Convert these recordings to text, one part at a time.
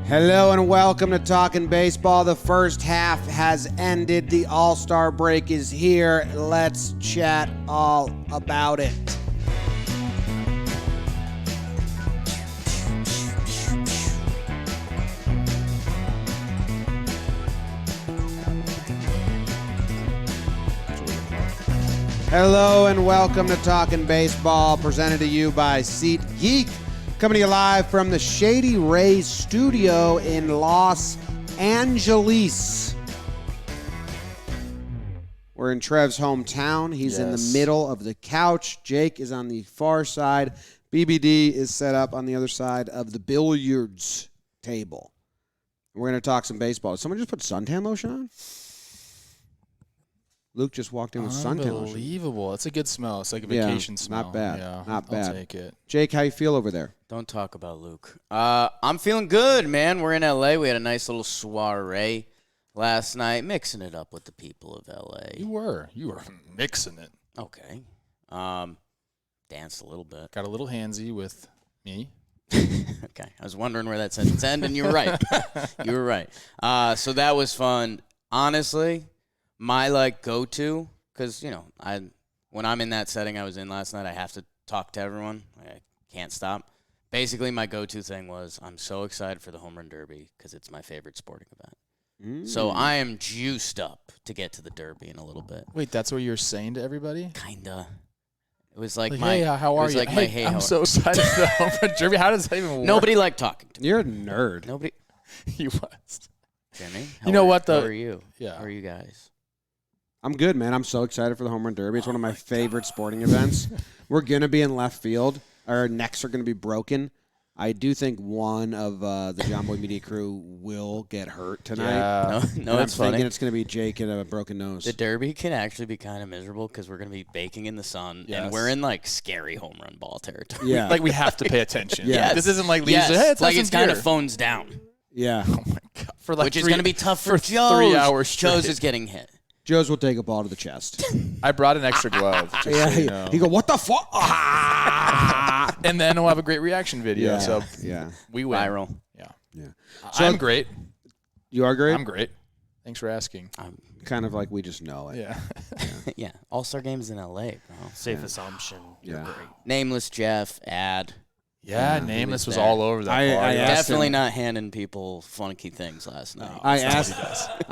Hello and welcome to Talkin' Baseball. The first half has ended. The All-Star break is here. Let's chat all about it. Hello and welcome to Talkin' Baseball, presented to you by SeatGeek. Coming to you live from the Shady Rays studio in Los Angeles. We're in Trev's hometown. He's in the middle of the couch. Jake is on the far side. BBD is set up on the other side of the billiards table. We're going to talk some baseball. Did someone just put suntan lotion on? Luke just walked in with suntan lotion. Unbelievable. It's a good smell. It's like a vacation smell. Not bad. Yeah, not bad. I'll take it. Jake, how you feel over there? Don't talk about Luke. I'm feeling good, man. We're in L.A. We had a nice little soiree last night, mixing it up with the people of L.A. You were mixing it. Okay. Danced a little bit. Got a little handsy with me. Okay. I was wondering where that sentence ended, and you were right. You were right. So that was fun. Honestly, my go-to, because when I'm in that setting I was in last night, I have to talk to everyone. I can't stop. Basically, my go-to thing was I'm so excited for the Home Run Derby because it's my favorite sporting event. So I am juiced up to get to the Derby in a little bit. Wait, that's what you're saying to everybody? Kinda. It was like hey, how are you? Like hey, I'm so excited for the Home Run Derby. How does that even work? Nobody liked talking to me. You're a nerd. Nobody. He was. Jimmy, How are you? Yeah. How are you guys? I'm good, man. I'm so excited for the Home Run Derby. It's one of my favorite sporting events. We're going to be in left field. Our necks are going to be broken. I do think one of the John Boy Media crew will get hurt tonight. Yeah. No, it's I'm funny. thinking it's going to be Jake and a broken nose. The Derby can actually be kind of miserable because we're going to be baking in the sun, and we're in scary home run ball territory. Yeah. Like we have to pay attention. Yeah. This isn't like Yes. hey, it's like like it's kind of phones down. Yeah. Oh my god. For Which is going to be tough for Joe's. 3 hours straight. Joe's is getting hit. Joe's will take a ball to the chest. I brought an extra glove. Just so you know. He go, what the fuck? And then we'll have a great reaction video. Yeah. So Yeah. we win. Viral. Yeah. Yeah. So I'm great. You are great? I'm great. Thanks for asking. Kind of like we just know it. Yeah. Yeah. All-Star Games in L.A., bro. Safe assumption. You're Yeah. great. Nameless Jeff, ad. Yeah, Nameless was all over that I party. asked Definitely him. not handing people funky things last night. I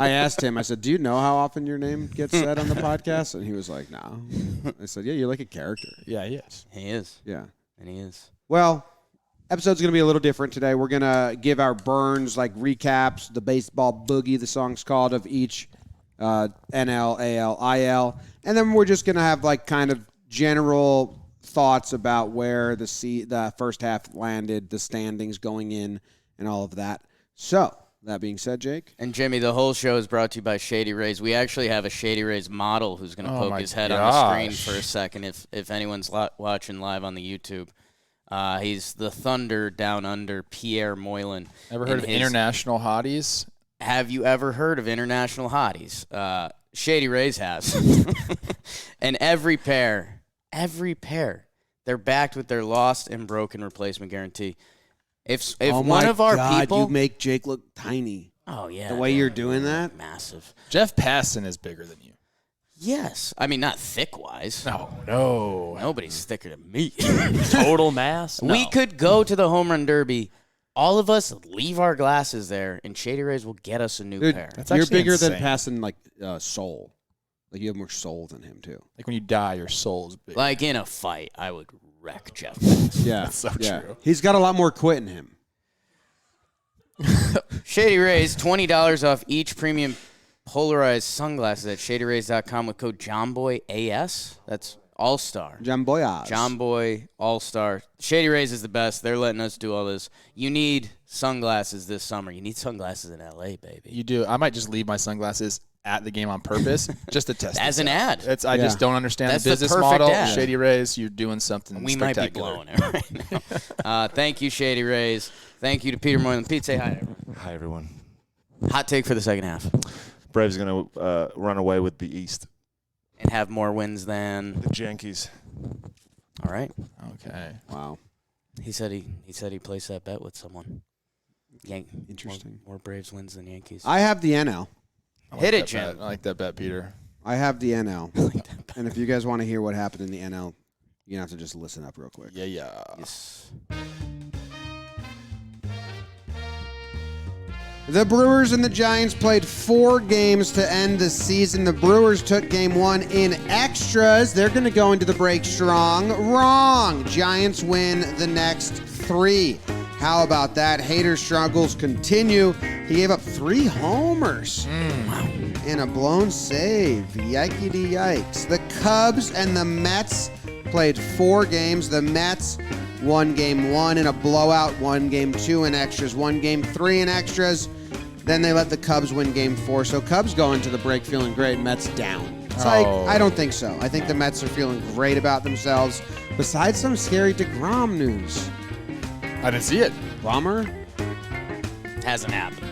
asked him, I said, do you know how often your name gets said on the podcast? And he was like, no. I said, yeah, you're like a character. Yeah, he is. He is. Yeah. And he is. Well, episode's going to be a little different today. We're going to give our burns, recaps, the baseball boogie, the song's called, of each NL, AL, IL. And then we're just going to have, kind of general thoughts about where the first half landed, the standings going in, and all of that. So, that being said, Jake. And Jimmy, the whole show is brought to you by Shady Rays. We actually have a Shady Rays model who's going to poke his head on the screen for a second if anyone's watching live on the YouTube. He's the Thunder Down Under, Pierre Moylan. Ever heard of International Hotties? Have you ever heard of International Hotties? Shady Rays has. And every pair, they're backed with their lost and broken replacement guarantee. If one of our people, you make Jake look tiny. Oh yeah, the way you're doing that, massive. Jeff Passan is bigger than you. Yes, I mean not thick wise. No, nobody's thicker than me. Total mass. We could go to the Home Run Derby. All of us leave our glasses there, and Shady Rays will get us a new pair. You're bigger than passing soul. You have more soul than him too. Like when you die, your soul's big. Like in a fight, I would wreck Jeff. Yeah, that's so true. He's got a lot more quit in him. Shady Rays, $20 off each premium polarized sunglasses at shadyrays.com with code JOHNBOYAS. That's All-Star. John Boyaz. John Boy All-Star. Shady Rays is the best. They're letting us do all this. You need sunglasses this summer. You need sunglasses in L.A., baby. You do. I might just leave my sunglasses at the game on purpose just to test as an ad. I just don't understand That's the business the perfect model. ad. Shady Rays, you're doing something we spectacular. might be blowing it right now. Thank you, Shady Rays. Thank you to Peter Moylan. Pete, say hi. Hi, everyone. Hot take for the second half. Braves going to run away with the East. And have more wins than the Yankees. All right. Okay. Wow. He said he placed that bet with someone. Interesting. More Braves wins than Yankees. I have the NL. Hit it, that Jim. bet. I like that bet, Peter. I have the NL. And if you guys want to hear what happened in the NL, you're going to have to just listen up real quick. Yeah. Yes. The Brewers and the Giants played 4 games to end the season. The Brewers took game 1 in extras. They're going to go into the break strong. Wrong. Giants win the next 3. How about that? Hader struggles continue. He gave up 3 homers and a blown save. Yikety yikes. The Cubs and the Mets played 4 games. The Mets won game 1 in a blowout, won game 2 in extras, won game 3 in extras. Then they let the Cubs win game 4. So Cubs go into the break feeling great, Mets down. It's like, I don't think so. I think the Mets are feeling great about themselves, besides some scary DeGrom news. I didn't see it. Bummer. Hasn't happened.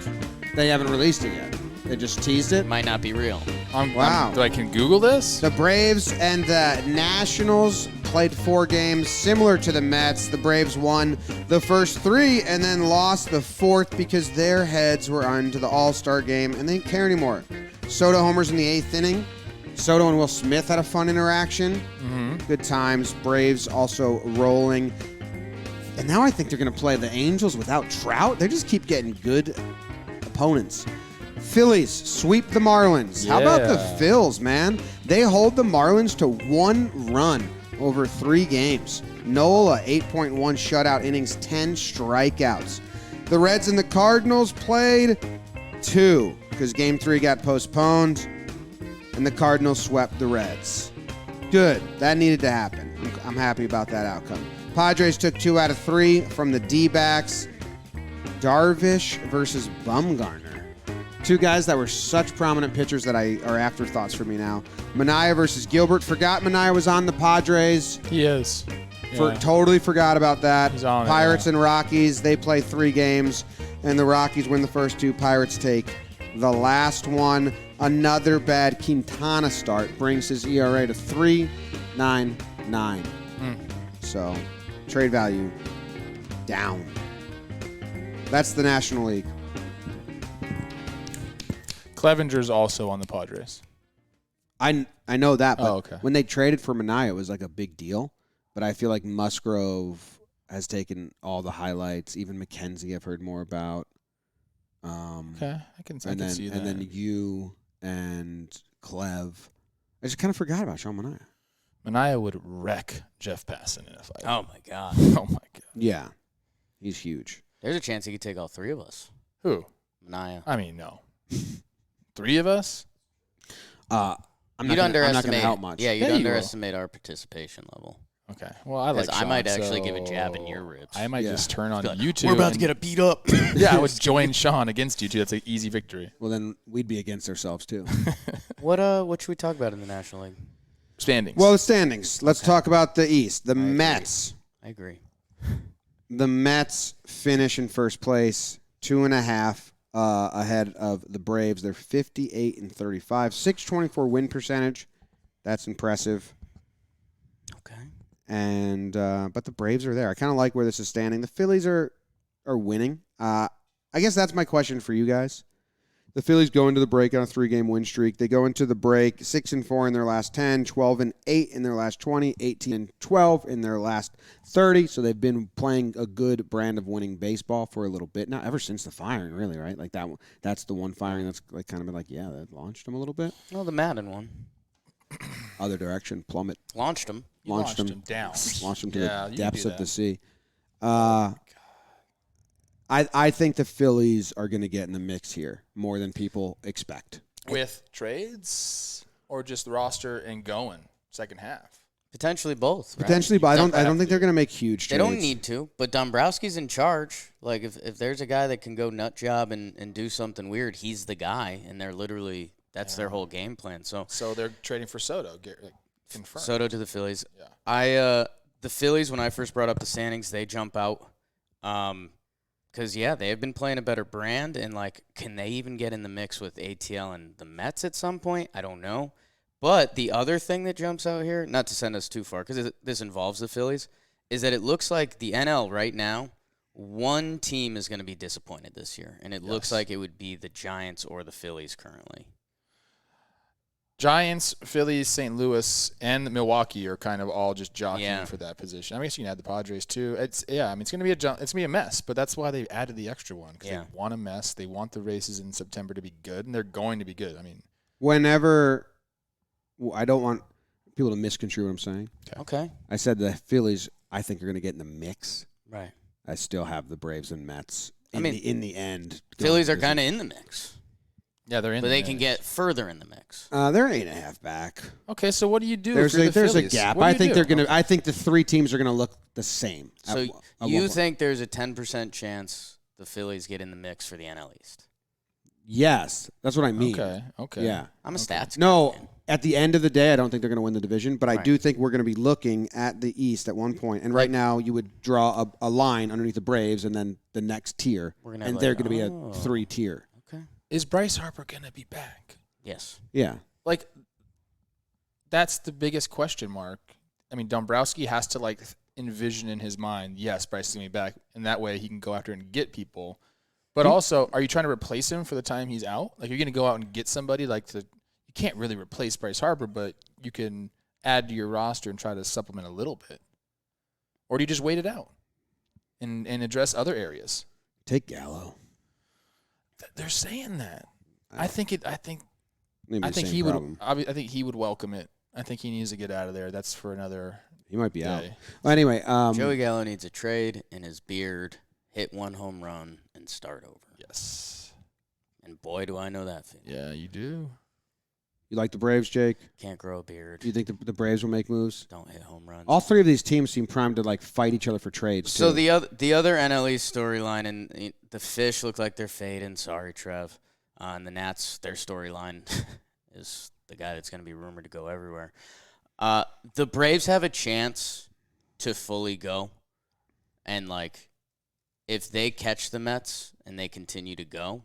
They haven't released it yet. They just teased it. Might not be real. Wow. Do I can Google this? The Braves and the Nationals played 4 games similar to the Mets. The Braves won the first 3 and then lost the 4th because their heads were on to the All-Star game and they didn't care anymore. Soto homers in the 8th inning. Soto and Will Smith had a fun interaction. Good times. Braves also rolling. And now I think they're going to play the Angels without Trout. They just keep getting good opponents. Phillies sweep the Marlins. How about the Yeah. Phils, man? They hold the Marlins to 1 run over 3 games. Nola, 8.1 shutout innings, 10 strikeouts. The Reds and the Cardinals played 2 because Game 3 got postponed, and the Cardinals swept the Reds. Good. That needed to happen. I'm happy about that outcome. Padres took 2 out of 3 from the D-backs. Darvish versus Bumgarner. 2 guys that were such prominent pitchers that are afterthoughts for me now. Manaea versus Gilbert. Forgot Manaea was on the Padres. He is. Totally forgot about that. He's on it, Pirates yeah. and Rockies, they play 3 games, and the Rockies win the first 2. Pirates take the last one. Another bad Quintana start brings his ERA to 3.99. So, trade value down. That's the National League. Clevenger's also on the Padres. I know that, but okay. when they traded for Manaea, it was like a big deal. But I feel like Musgrove has taken all the highlights. Even McKenzie I've heard more about. Okay, I can see that. And then you and Clev. I just kind of forgot about Sean Manaea. Manaea would wreck Jeff Passan in a fight. Oh, my God. Oh, my God. Yeah, he's huge. There's a chance he could take all 3 of us. Who? Manaea. I mean, no. 3 of us? I'm You'd not going underestimate. to help much. Yeah, you'd Yeah, you underestimate our participation level. Okay. Well, I like Because I Sean, might actually give a so jab in your ribs. I might Yeah. just turn on Be like, YouTube. We're about to and- get a beat up. Yeah, I would join Sean against you, too. That's an easy victory. Well, then we'd be against ourselves, too. What should we talk about in the National League? Standings. Well, the standings. Let's talk about the East. The Mets. I agree. The Mets finish in first place, 2.5 ahead of the Braves. They're 58-35, 624 win percentage. That's impressive. Okay. And but the Braves are there. I kind of like where this is standing. The Phillies are winning. I guess that's my question for you guys. The Phillies go into the break on a 3-game win streak. They go into the break 6-4 in their last 10, 12-8 in their last 20, 18-12 in their last 30. So they've been playing a good brand of winning baseball for a little bit now, ever since the firing, really, right? Like that one. That's the one firing that's like kind of been like, yeah, that launched them a little bit. Well, the Madden one. Other direction, plummet. Launched him. You launched him down. Launched them to Yeah, the you depths do of the that. sea. I think the Phillies are going to get in the mix here more than people expect. With trades or just the roster and going second half? Potentially both. Right? Potentially, but I don't think they're going to make huge They trades. don't need to, but Dombrowski's in charge. Like, if there's a guy that can go nut job and do something weird, he's the guy, and they're literally that's their whole game plan. So they're trading for Soto. Confirmed. Soto to the Phillies. Yeah. The Phillies, when I first brought up the standings, they jump out. Because, they have been playing a better brand, and, like, can they even get in the mix with ATL and the Mets at some point? I don't know. But the other thing that jumps out here, not to send us too far, because this involves the Phillies, is that it looks like the NL right now one team is going to be disappointed this year, and it looks like it would be the Giants or the Phillies currently. Giants, Phillies, St. Louis, and Milwaukee are kind of all just jockeying for that position. I guess you can add the Padres too. It's going to be a mess, but that's why they added the extra one because they want a mess. They want the races in September to be good, and they're going to be good. I mean, I don't want people to misconstrue what I'm saying. Okay. I said the Phillies, I think, are going to get in the mix. Right. I still have the Braves and Mets. In the end, Phillies are kind of in the mix. Yeah, they're in. But the they mix. can get further in the mix. They're 8.5 back. Okay, so what do you do? There's if you're the a Phillies? gap. What do I you think do? they're gonna. I think the three teams are gonna look the same. So you think there's a 10% chance the Phillies get in the mix for the NL East? Yes, that's what I mean. Okay. Yeah. I'm a stats guy. No, Man. at the end of the day, I don't think they're going to win the division, but I Right. do think we're going to be looking at the East at one point. And right now, you would draw a line underneath the Braves and then the next tier, and they're going to be a 3-tier. Okay. Is Bryce Harper going to be back? Yes. Yeah. Like, that's the biggest question mark. I mean, Dombrowski has to envision in his mind, yes, Bryce is going to be back, and that way he can go after and get people. But also, are you trying to replace him for the time he's out? Like, you're going to go out and get somebody you can't really replace Bryce Harper, but you can add to your roster and try to supplement a little bit. Or do you just wait it out and address other areas? Take Gallo. They're saying that. I think He he would welcome it. I think he needs to get out of there. That's for another. He might be out. day. Well, anyway, Joey Gallo needs a trade in his beard, hit one home run, and start over. Yes. And boy, do I know that feeling. Yeah, you do. you like the Braves, Jake? Can't grow a beard. Do you think the Braves will make moves? Don't hit home runs. All three of these teams seem primed to fight each other for trades. So too. the other NL East storyline, and the Fish look like they're fading. Sorry, Trev. And the Nats, their storyline is the guy that's going to be rumored to go everywhere. The Braves have a chance to fully go, and if they catch the Mets and they continue to go,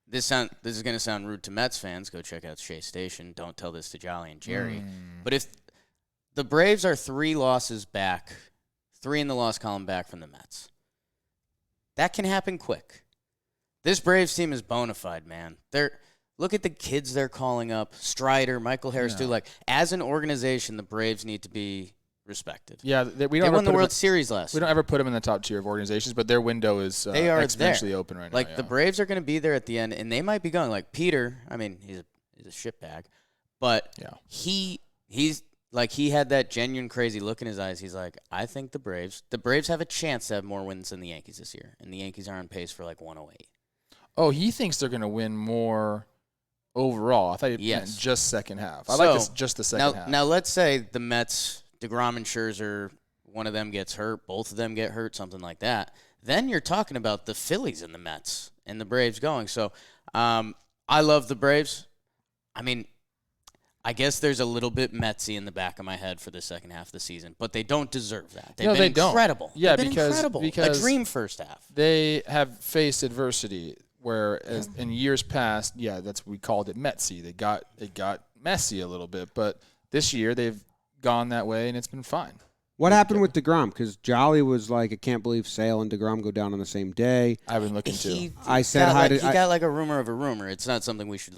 this is going to sound rude to Mets fans. Go check out Shea Station. Don't tell this to Jolly and Jerry. But if the Braves are 3 losses back, 3 in the loss column back from the Mets, that can happen quick. This Braves team is bona fide, man. Look at the kids they're calling up. Strider, Michael Harris, too. As an organization, the Braves need to be respected. Yeah, we don't. They won the World Series last We year. don't ever put them in the top tier of organizations, but their window is They are exponentially there. open right now. The Braves are going to be there at the end, and they might be going. Peter, I mean, he's a shitbag, but he had that genuine crazy look in his eyes. He's like, I think the Braves have a chance to have more wins than the Yankees this year, and the Yankees are on pace for 108. Oh, he thinks they're going to win more overall. I thought he meant just second half. I like this just the second half. Now, let's say the Mets, DeGrom and Scherzer, one of them gets hurt, both of them get hurt, something like that. Then you're talking about the Phillies and the Mets and the Braves going. So I love the Braves. I mean, I guess there's a little bit Metsy in the back of my head for the second half of the season, but they don't deserve that. They've been incredible. Yeah, They've been incredible. because a dream first half. They have faced adversity. Whereas in years past, we called it Metsy. It got messy a little bit, but this year they've gone that way and it's been fine. What happened with DeGrom? Because Jolly was like, I can't believe Sale and DeGrom go down on the same day. I've been looking too. I said hi to. He got a rumor of a rumor. It's not something we should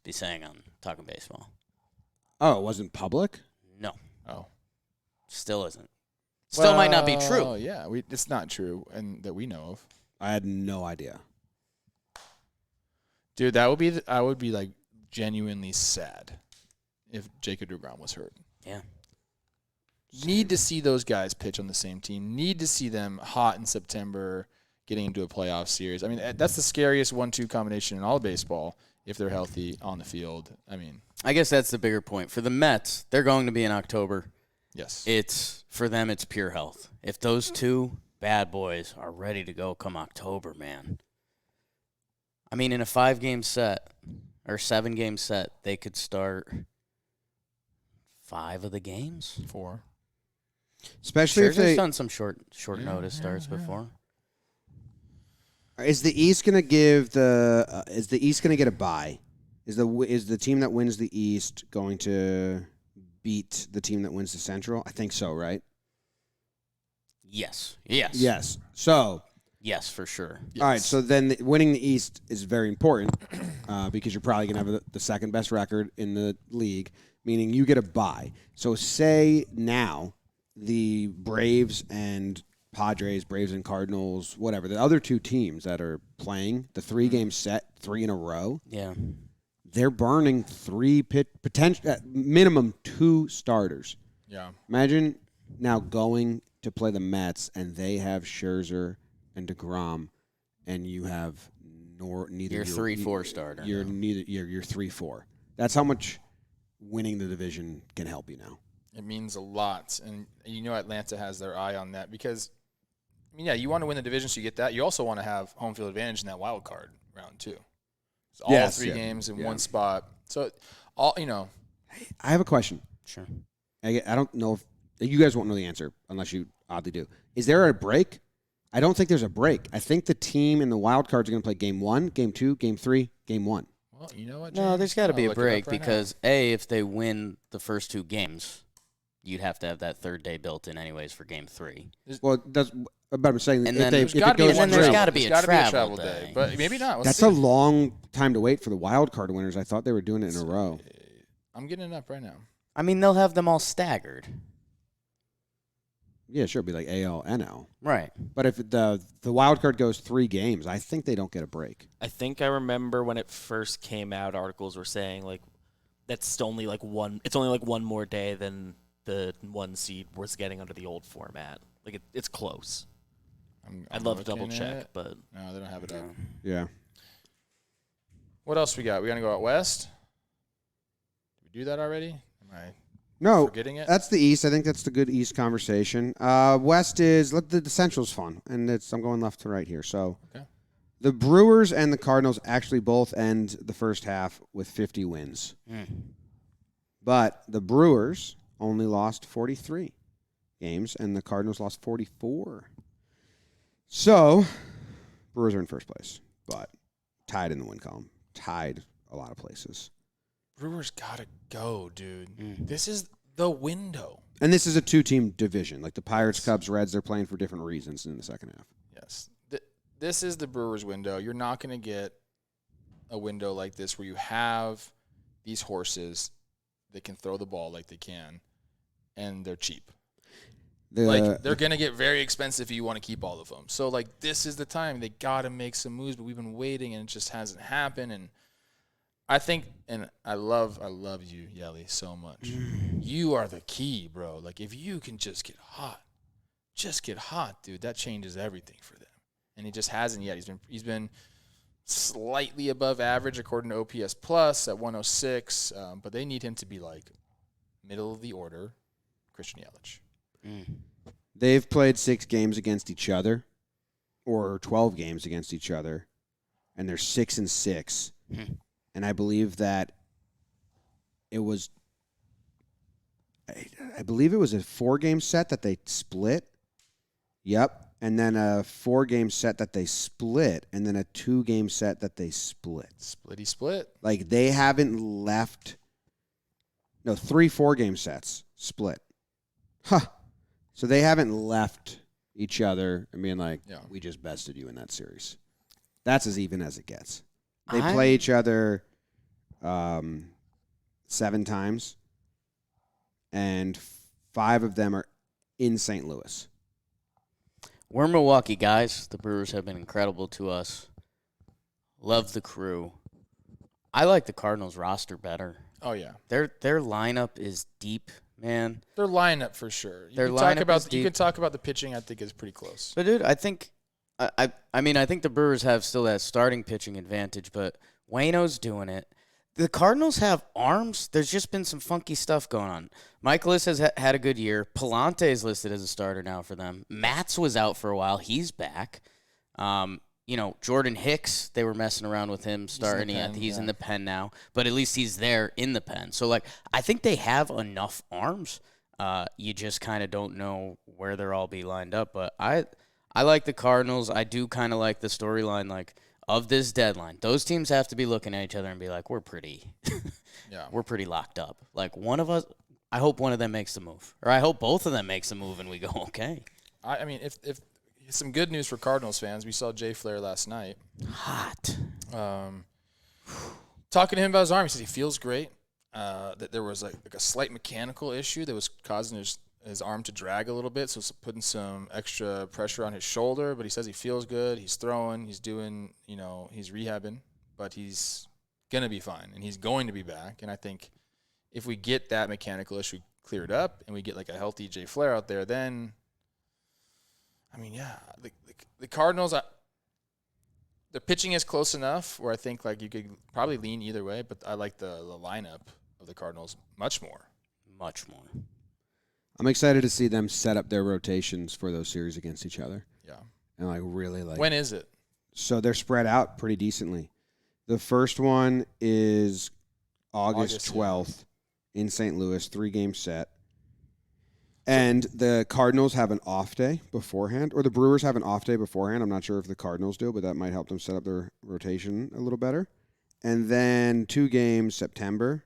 be saying on Talking Baseball. Oh, it wasn't public? No. Oh. Still isn't. Still might not be true. Oh yeah, it's not true, and that we know of. I had no idea. Dude, I would be genuinely sad if Jacob DeGrom was hurt. Yeah. Need to see those guys pitch on the same team. Need to see them hot in September, getting into a playoff series. I mean, that's the scariest 1-2 combination in all of baseball if they're healthy on the field. I mean, I guess that's the bigger point. For the Mets, they're going to be in October. Yes. For them, it's pure health. If those two bad boys are ready to go come October, man. I mean, in a 5-game set or 7-game set, they could start 5 of the games. 4. Especially if they've done some short notice starts before. Is the East going to give is the East going to get a bye? Is the team that wins the East going to beat the team that wins the Central? I think so, right? Yes. Yes. Yes. So, Yes, for sure. all right. So then winning the East is very important because you're probably going to have the second best record in the league, meaning you get a bye. So say now the Braves and Padres, Braves and Cardinals, whatever, the other two teams that are playing the 3-game set, 3 in a row, Yeah. they're burning 3 potential minimum 2 starters. Yeah. Imagine now going to play the Mets and they have Scherzer and DeGrom, and you have neither Your 3-4 starter. You're neither you're 3-4. That's how much winning the division can help you now. It means a lot, and you know Atlanta has their eye on that because, I mean, yeah, you want to win the division, so you get that. You also want to have home field advantage in that wild card round too. It's all 3 games in one spot. So, I have a question. Sure. I don't know if you guys won't know the answer unless you oddly do. Is there a break? I don't think there's a break. I think the team in the wild cards are going to play game 1, game 2, game 3, game 1. Well, you know what, No, James? there's got to be I'll a look it break up right because, A, if they win the first 2 games, you'd have to have that third day built in anyways for game 3. Well, that's. But I'm saying And if then they, there's if gotta it be goes one there's travel. gotta be There's a gotta travel day. but maybe not. Let's that's see. a long time to wait for the wild card winners. I thought they were doing it in a row. I'm getting it up right now. I mean, they'll have them all staggered. Yeah, sure, it'd be like AL, NL. Right. But if the wild card goes 3 games, I think they don't get a break. I think I remember when it first came out, articles were saying like that's only like one. It's only like one more day than the 1 seed was getting under the old format. Like it's close. I'd love to double check, but No, they don't have it up. Yeah. What else we got? We gonna go out west? Did we do that already? Am I No, forgetting it? that's the East. I think that's the good East conversation. West is the Central's fun, and I'm going left to right here. So Okay. the Brewers and the Cardinals actually both end the first half with 50 wins, but the Brewers only lost 43 games, and the Cardinals lost 44. So Brewers are in first place, but tied in the win column. Tied a lot of places. Brewers gotta go, dude. This is the window. And this is a 2-team division. Like the Pirates, Cubs, Reds, they're playing for different reasons in the second half. Yes. This is the Brewers window. You're not going to get a window like this where you have these horses that can throw the ball like they can, and they're cheap. Like, they're going to get very expensive if you want to keep all of them. So, like, this is the time. They got to make some moves, but we've been waiting, and it just hasn't happened. And I think, and I love you, Yelly, so much. You are the key, bro. Like, if you can just get hot, dude, that changes everything for them. And he just hasn't yet. He's been slightly above average according to OPS Plus at 106, but they need him to be, like, middle of the order, Christian Yelich. They've played 6 games against each other, or 12 games against each other, and they're 6-6. And I believe that it was, I believe it was a 4-game set that they split. Yep, and then a 4-game set that they split, and then a 2-game set that they split. Splitty split. Like they haven't left. No, 3 4-game sets split. Huh. So they haven't left each other and being like, we just bested you in that series. That's as even as it gets. They play each other 7 times, and 5 of them are in St. Louis. We're Milwaukee guys. The Brewers have been incredible to us. Love the crew. I like the Cardinals roster better. Oh, yeah. Their lineup is deep, man. Their lineup for sure. You can talk about the pitching. I think is pretty close. But dude, I think, I mean, I think the Brewers have still that starting pitching advantage, but Waino's doing it. The Cardinals have arms. There's just been some funky stuff going on. Michaelis has had a good year. Palante is listed as a starter now for them. Matz was out for a while. He's back. Jordan Hicks, they were messing around with him starting. He's in the pen now, but at least he's there in the pen. So, like, I think they have enough arms. You just kind of don't know where they'll all be lined up. But I like the Cardinals. I do kind of like the storyline, like, of this deadline. Those teams have to be looking at each other and be like, we're pretty locked up. Like, one of us, I hope one of them makes the move. Or I hope both of them makes the move and we go, okay. I mean, if some good news for Cardinals fans, we saw Jay Flair last night. Hot. Talking to him about his arm, he says he feels great. That there was like a slight mechanical issue that was causing his arm to drag a little bit, so it's putting some extra pressure on his shoulder. But he says he feels good. He's throwing. He's doing. He's rehabbing, but he's gonna be fine, and he's going to be back. And I think if we get that mechanical issue cleared up, and we get like a healthy Jay Flair out there, then I mean, yeah, the Cardinals. The pitching is close enough where I think like you could probably lean either way, but I like the lineup of the Cardinals much more. Much more. I'm excited to see them set up their rotations for those series against each other. Yeah. And like really like. When is it? So they're spread out pretty decently. The first one is August 12th in St. Louis, 3-game set. And the Cardinals have an off day beforehand, or the Brewers have an off day beforehand. I'm not sure if the Cardinals do, but that might help them set up their rotation a little better. And then 2 games September,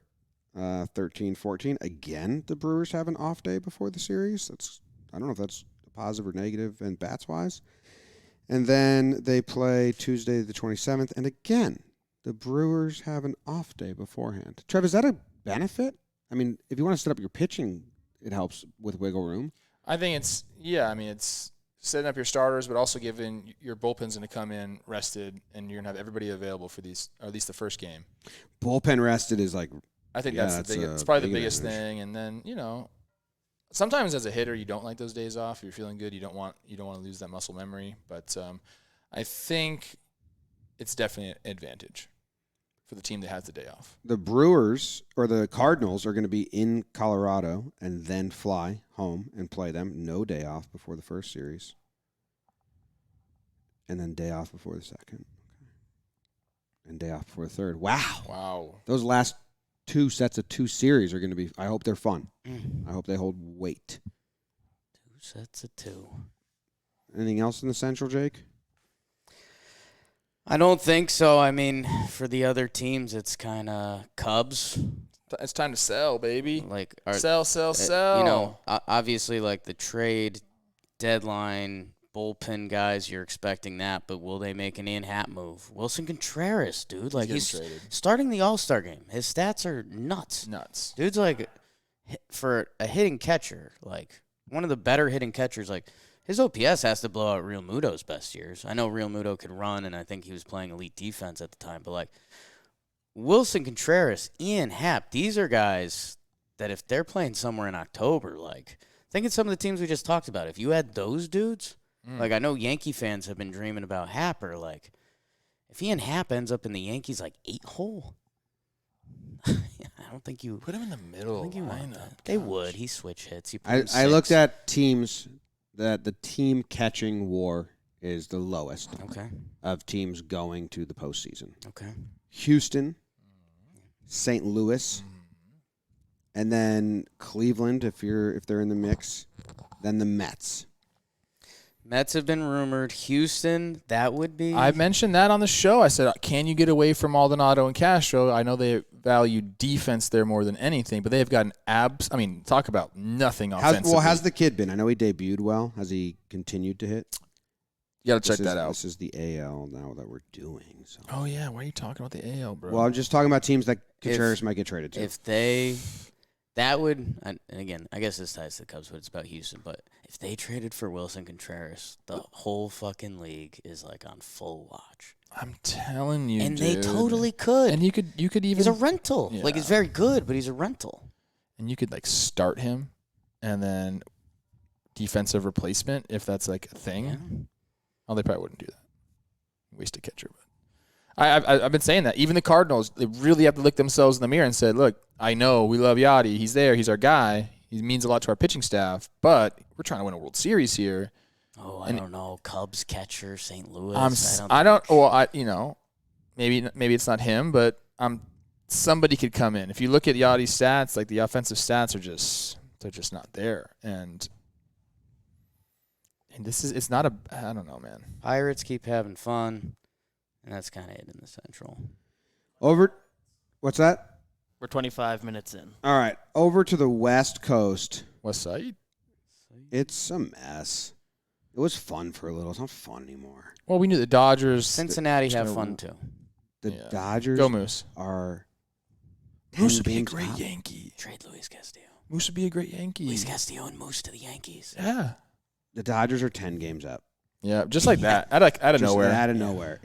13, 14. Again, the Brewers have an off day before the series. I don't know if that's positive or negative and bats-wise. And then they play Tuesday the 27th. And again, the Brewers have an off day beforehand. Trev, is that a benefit? I mean, if you want to set up your pitching, it helps with wiggle room. I think it's setting up your starters, but also giving your bullpens going to come in rested, and you're going to have everybody available for these, or at least the first game. Bullpen rested is like, I think yeah, that's the biggest. It's probably the biggest thing. And then sometimes as a hitter, you don't like those days off. If you're feeling good, you don't want to lose that muscle memory. But I think it's definitely an advantage for the team that has the day off. The Brewers or the Cardinals are going to be in Colorado and then fly home and play them. No day off before the first series. And then day off before the second. And day off before the third. Wow. Those last 2 sets of 2 series are going to be, I hope they're fun. I hope they hold weight. 2 sets of 2. Anything else in the Central, Jake? I don't think so. I mean, for the other teams, it's kind of Cubs. It's time to sell, baby. Like sell. Obviously, like the trade deadline, bullpen guys, you're expecting that, but will they make an in-hat move? Wilson Contreras, dude, like he's traded. Starting the All-Star game. His stats are nuts. Dude's like, for a hitting catcher, like one of the better hitting catchers, like. His OPS has to blow out Real Muto's best years. I know Real Muto could run, and I think he was playing elite defense at the time. But, like, Wilson Contreras, Ian Happ, these are guys that if they're playing somewhere in October, like, think of some of the teams we just talked about. If you had those dudes, like, I know Yankee fans have been dreaming about Happer. Like, if Ian Happ ends up in the Yankees, like, 8-hole, I don't think you – put him in the middle. I think you want that. They would. He switch hits. He I looked at teams – that the team catching WAR is the lowest of teams going to the postseason. Okay. Houston, St. Louis, and then Cleveland if they're in the mix, then the Mets. Mets have been rumored. Houston, that would be. I mentioned that on the show. I said, can you get away from Maldonado and Castro? I know they value defense there more than anything, but they have gotten talk about nothing offensively. How's the kid been? I know he debuted well. Has he continued to hit? You got to check that out. This is the AL now that we're doing. So. Oh, yeah. Why are you talking about the AL, bro? Well, I'm just talking about teams that Contreras might get traded to. If they – that would – and again, I guess this ties to the Cubs, but it's about Houston. But if they traded for Wilson Contreras, the whole fucking league is like on full watch. I'm telling you, and dude. they totally could. And you could even. He's a rental. Yeah. Like he's very good, but he's a rental. And you could like start him, and then defensive replacement if that's like a thing. Yeah. Oh, they probably wouldn't do that. Waste a catcher, but I've been saying that. Even the Cardinals, they really have to look themselves in the mirror and say, "Look, I know we love Yachty. He's there. He's our guy. He means a lot to our pitching staff, but we're trying to win a World Series here." Oh, I don't know. Cubs catcher, St. Louis. Maybe it's not him, but somebody could come in. If you look at Yachty's stats, like the offensive stats they're just not there. And it's not I don't know, man. Pirates keep having fun, and that's kind of it in the Central. What's that? We're 25 minutes in. All right, over to the West Coast. West Side? It's a mess. It was fun for a little. It's not fun anymore. Well, we knew the Dodgers. Cincinnati have gonna- fun too. The Yeah. Dodgers Go Moose. are Moose would be a 10 great games up. Yankee. Trade Luis Castillo. Moose would be a great Yankee. Luis Castillo and Moose to the Yankees. Yeah. The Dodgers are 10 games up. Yeah, just like that. Out of Just nowhere. Out of nowhere.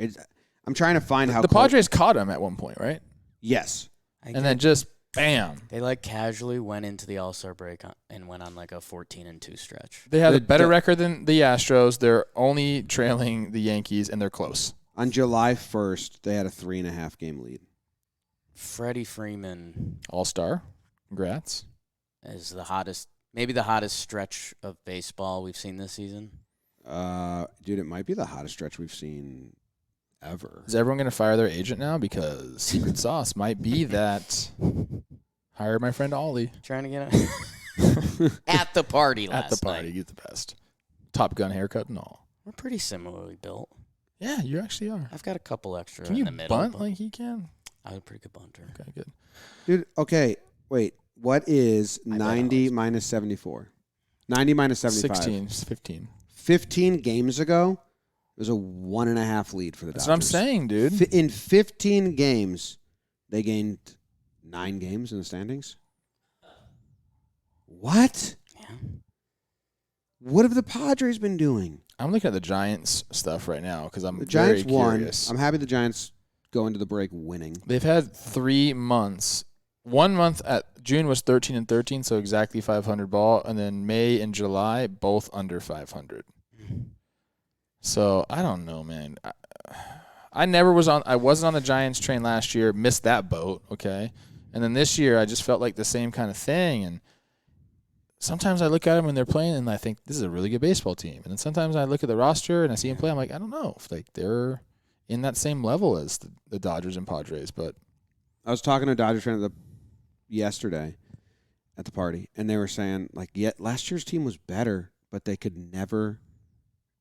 I'm trying to find how The close- Padres caught him at one point, right? Yes. And then just bam. They casually went into the All-Star break and went on like a 14-2 stretch. They have The- a better the- record than the Astros. They're only trailing the Yankees, and they're close. On July 1st, they had a 3.5 game lead. Freddie Freeman All-Star. Congrats. is the hottest, maybe the hottest stretch of baseball we've seen this season. Dude, it might be the hottest stretch we've seen ever. Is everyone going to fire their agent now? Because secret sauce might be that hire my friend Ollie Trying to get at the party last at the party. night. Get the best. Top Gun haircut and all. We're pretty similarly built. Yeah, you actually are. I've got a couple extra Can in you the middle. bunt but like he can? I'm a pretty good bunter. Okay, good. Dude, okay, wait. What is I bet 90 I was- minus 74? 90 minus 75. 16, 15. 15 games ago, it was a 1.5 lead for the That's Dodgers. what I'm saying, dude. In 15 games, they gained 9 games in the standings. What? Yeah. What have the Padres been doing? I'm looking at the Giants stuff right now because I'm The Giants very won. curious. I'm happy the Giants go into the break winning. They've had 3 months. 1 month at June was 13-13, so exactly 500 ball, and then May and July both under 500. So I don't know, man. I wasn't on the Giants train last year. Missed that boat, okay. And then this year, I just felt like the same kind of thing. And sometimes I look at them when they're playing, and I think this is a really good baseball team. And then sometimes I look at the roster and I see them play. I'm like, I don't know if like they're in that same level as the Dodgers and Padres, but. I was talking to a Dodgers fan yesterday at the party, and they were saying, like, last year's team was better, but they could never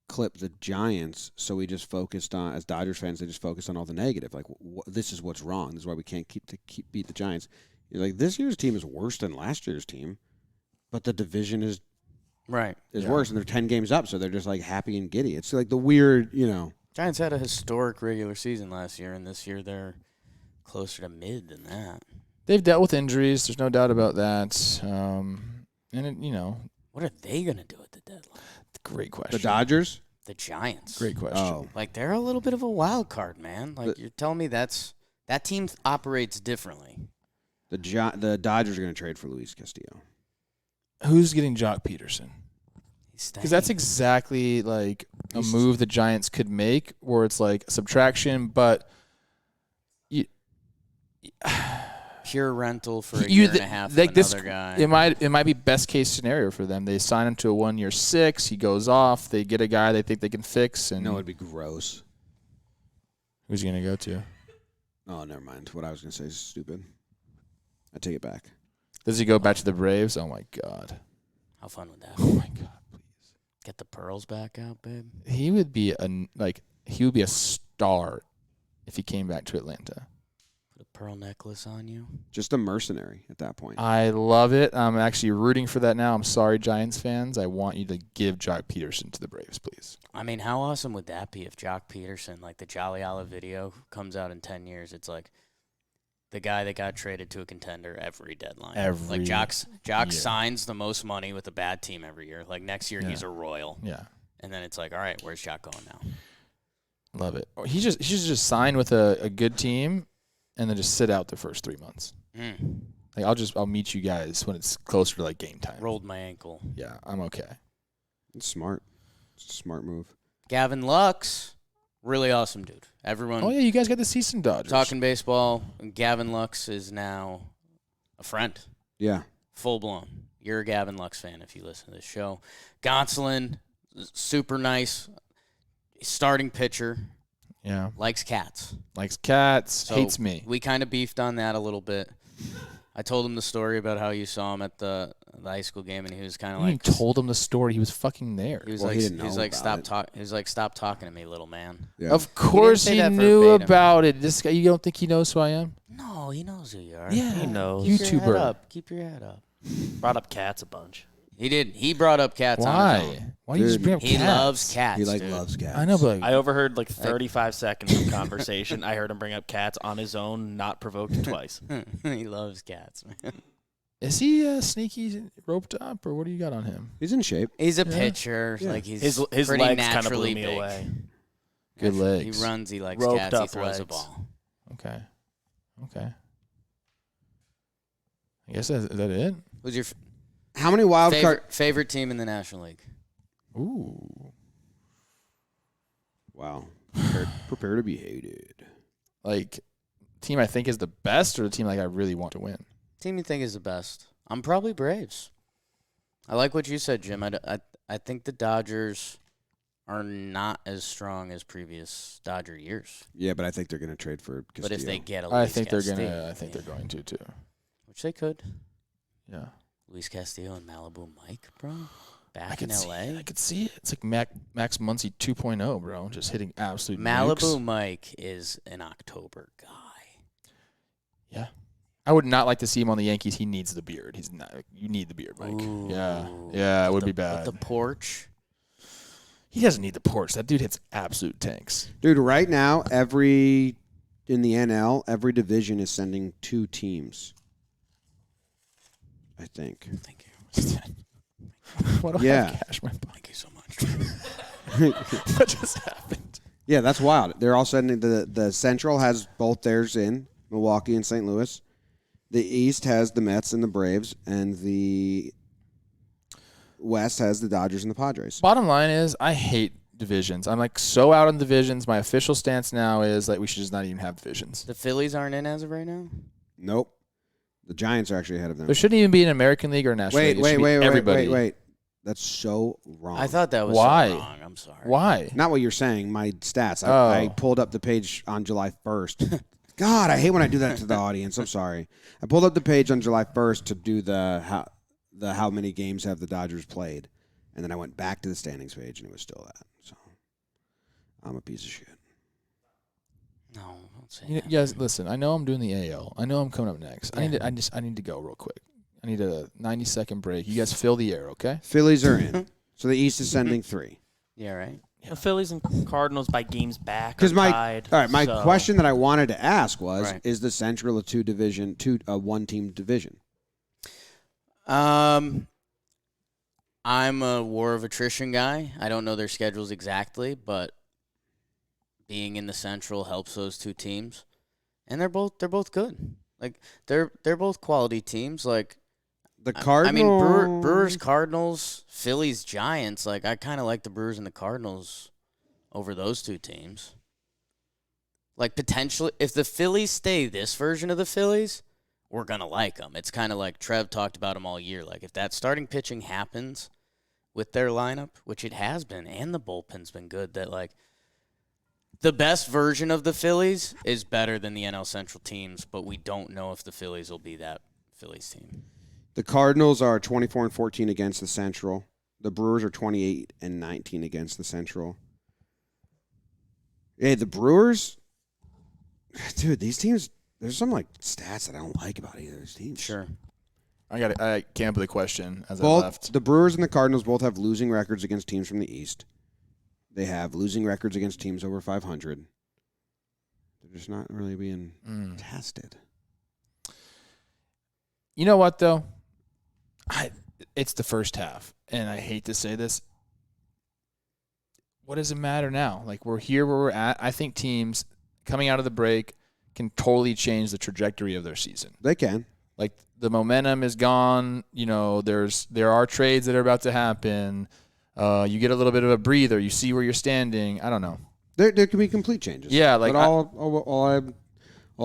clip the Giants, so we just focused on, as Dodgers fans, they just focused on all the negative. Like, this is what's wrong. This is why we can't keep beat the Giants. You're like, this year's team is worse than last year's team, but the division is Right. worse, and they're 10 games up, so they're just, like, happy and giddy. It's like the weird, Giants had a historic regular season last year, and this year they're closer to mid than that. They've dealt with injuries. There's no doubt about that. What are they going to do at the deadline? Great question. the Dodgers. The Giants. Great question. Oh, Like, they're a little bit of a wild card, man. Like, you're telling me that team operates differently. the Dodgers are going to trade for Luis Castillo. Who's getting Jock Peterson? He's Because that's staying. exactly like a move the Giants could make, where it's like subtraction, but pure rental for a year and a half like of this, another guy. it might be best case scenario for them. They sign him to a 1 year $6. He goes off. They get a guy they think they can fix. And No, it'd be gross. who's he gonna go to? Oh, never mind. What I was going to say is stupid. I take it back. Does he go back to the Braves? Oh my God. How fun would that Oh be? my God. Get the pearls back out, babe. He would be a star if he came back to Atlanta. Put a pearl necklace on you. Just a mercenary at that point. I love it. I'm actually rooting for that now. I'm sorry, Giants fans. I want you to give Jock Peterson to the Braves, please. I mean, how awesome would that be if Jock Peterson, like the Jolly Olive video, comes out in 10 years? It's like the guy that got traded to a contender every deadline. Like Jock year. signs the most money with a bad team every year. Like next year he's Yeah. a Royal. Yeah. And then it's like, all right, where's Jock going now? Love it. He should just sign with a good team and then just sit out the first 3 months. Like I'll meet you guys when it's closer to like game time. Rolled my ankle. Yeah, I'm okay. It's smart. It's a smart move. Gavin Lux, really awesome dude. Everyone Oh yeah, you guys got to see some Dodgers. talking baseball. Gavin Lux is now a friend. Yeah. Full blown. You're a Gavin Lux fan if you listen to this show. Gonsolin, super nice. Starting pitcher. Yeah. Likes cats. Likes cats, So hates me. We kind of beefed on that a little bit. I told him the story about how you saw him at the high school game, and he was kind of You like, told him the story. He was fucking there. he was Well, like, he didn't know about stop it. talk. He was like, stop talking to me, little man. Yeah. Of course say he that knew verbatim. about it. This guy, you don't think he knows who I am? No, he knows who you are. He knows. Keep your head YouTuber. up. Keep your head up. Brought up cats a bunch. He did. He brought up cats on his own. Why? Why do you just Dude, bring up He cats? loves cats, He like dude. loves cats. I know, but like, I overheard like 35 seconds of conversation. I heard him bring up cats on his own, not provoked twice. He loves cats, man. is he sneaky roped up, or what do you got on him? He's in shape. He's a Yeah. pitcher. Yeah. Like he's His pretty legs kind of naturally blew me big. away. Good legs. He runs. He likes Roped cats. He up throws a legs. ball. Okay. I guess is that it? Who's your How many wild card? favorite team in the National League? Ooh. Wow. Prepare to be hated. Like, team I think is the best, or the team like I really want to win? Team you think is the best? I'm probably Braves. I like what you said, Jim. I think the Dodgers are not as strong as previous Dodger years. Yeah, but I think they're going to trade for Castillo. But if they get I Luis think Castillo, they're going to too. which they could. Yeah. Luis Castillo and Malibu Mike, bro. I Back in could see LA. it. I could see it. It's like Max Muncy 2.0, bro. Just hitting absolute Malibu nukes. Mike is an October guy. Yeah. I would not like to see him on the Yankees. He needs the beard. He's not. You need the beard, Mike. Ooh. Yeah, it would be With bad. the porch. He doesn't need the porch. That dude hits absolute tanks. Dude, right now, in the NL, every division is sending 2 teams. I think. Thank you. What do I Yeah. have cash in my pocket? Thank you so much. What just happened? Yeah, that's wild. They're all sending the Central has both theirs in Milwaukee and St. Louis. The East has the Mets and the Braves, and the West has the Dodgers and the Padres. Bottom line is, I hate divisions. I'm like so out on divisions. My official stance now is like we should just not even have divisions. The Phillies aren't in as of right now? Nope. The Giants are actually ahead of them. There shouldn't even be an American League or a National League. It should be everybody. Wait. That's so wrong. I thought that was Why? so wrong. I'm sorry. Why? Not what you're saying, my stats. Oh. I pulled up the page on July 1st. God, I hate when I do that to the audience. I'm sorry. I pulled up the page on July 1st to do the how many games have the Dodgers played. And then I went back to the standings page, and it was still that. So I'm a piece of shit. No, don't say You know, that. yes, listen. I know I'm doing the AL. I know I'm coming up next. I need to go real quick. I need a 90-second break. You guys fill the air, okay? Phillies are in. So the East is sending 3. Yeah, right. The Phillies and Cardinals by games back are Because tied. my so- question that I wanted to ask was: Right. is the Central a one-team division? I'm a war of attrition guy. I don't know their schedules exactly, but being in the Central helps those 2 teams, and they're both good. Like they're both quality teams. Like The I Cardinals. mean, Brewers, Cardinals, Phillies, Giants. Like I kind of like the Brewers and the Cardinals over those 2 teams. Like potentially, if the Phillies stay this version of the Phillies, we're gonna like them. It's kind of like Trev talked about them all year. Like if that starting pitching happens with their lineup, which it has been, and the bullpen's been good, that like the best version of the Phillies is better than the NL Central teams, but we don't know if the Phillies will be that Phillies team. The Cardinals are 24-14 against the Central. The Brewers are 28-19 against the Central. Hey, the Brewers, dude, these teams. There's some like stats that I don't like about either of these teams. Sure. I came up with a question as I Both left. the Brewers and the Cardinals both have losing records against teams from the East. They have losing records against teams over 500. They're just not really being tested. You know what though? It's the first half, and I hate to say this. What does it matter now? Like we're here where we're at. I think teams coming out of the break can totally change the trajectory of their season. They can. Like the momentum is gone. You know, there are trades that are about to happen. You get a little bit of a breather. You see where you're standing. I don't know. There can be complete changes. Yeah, like but all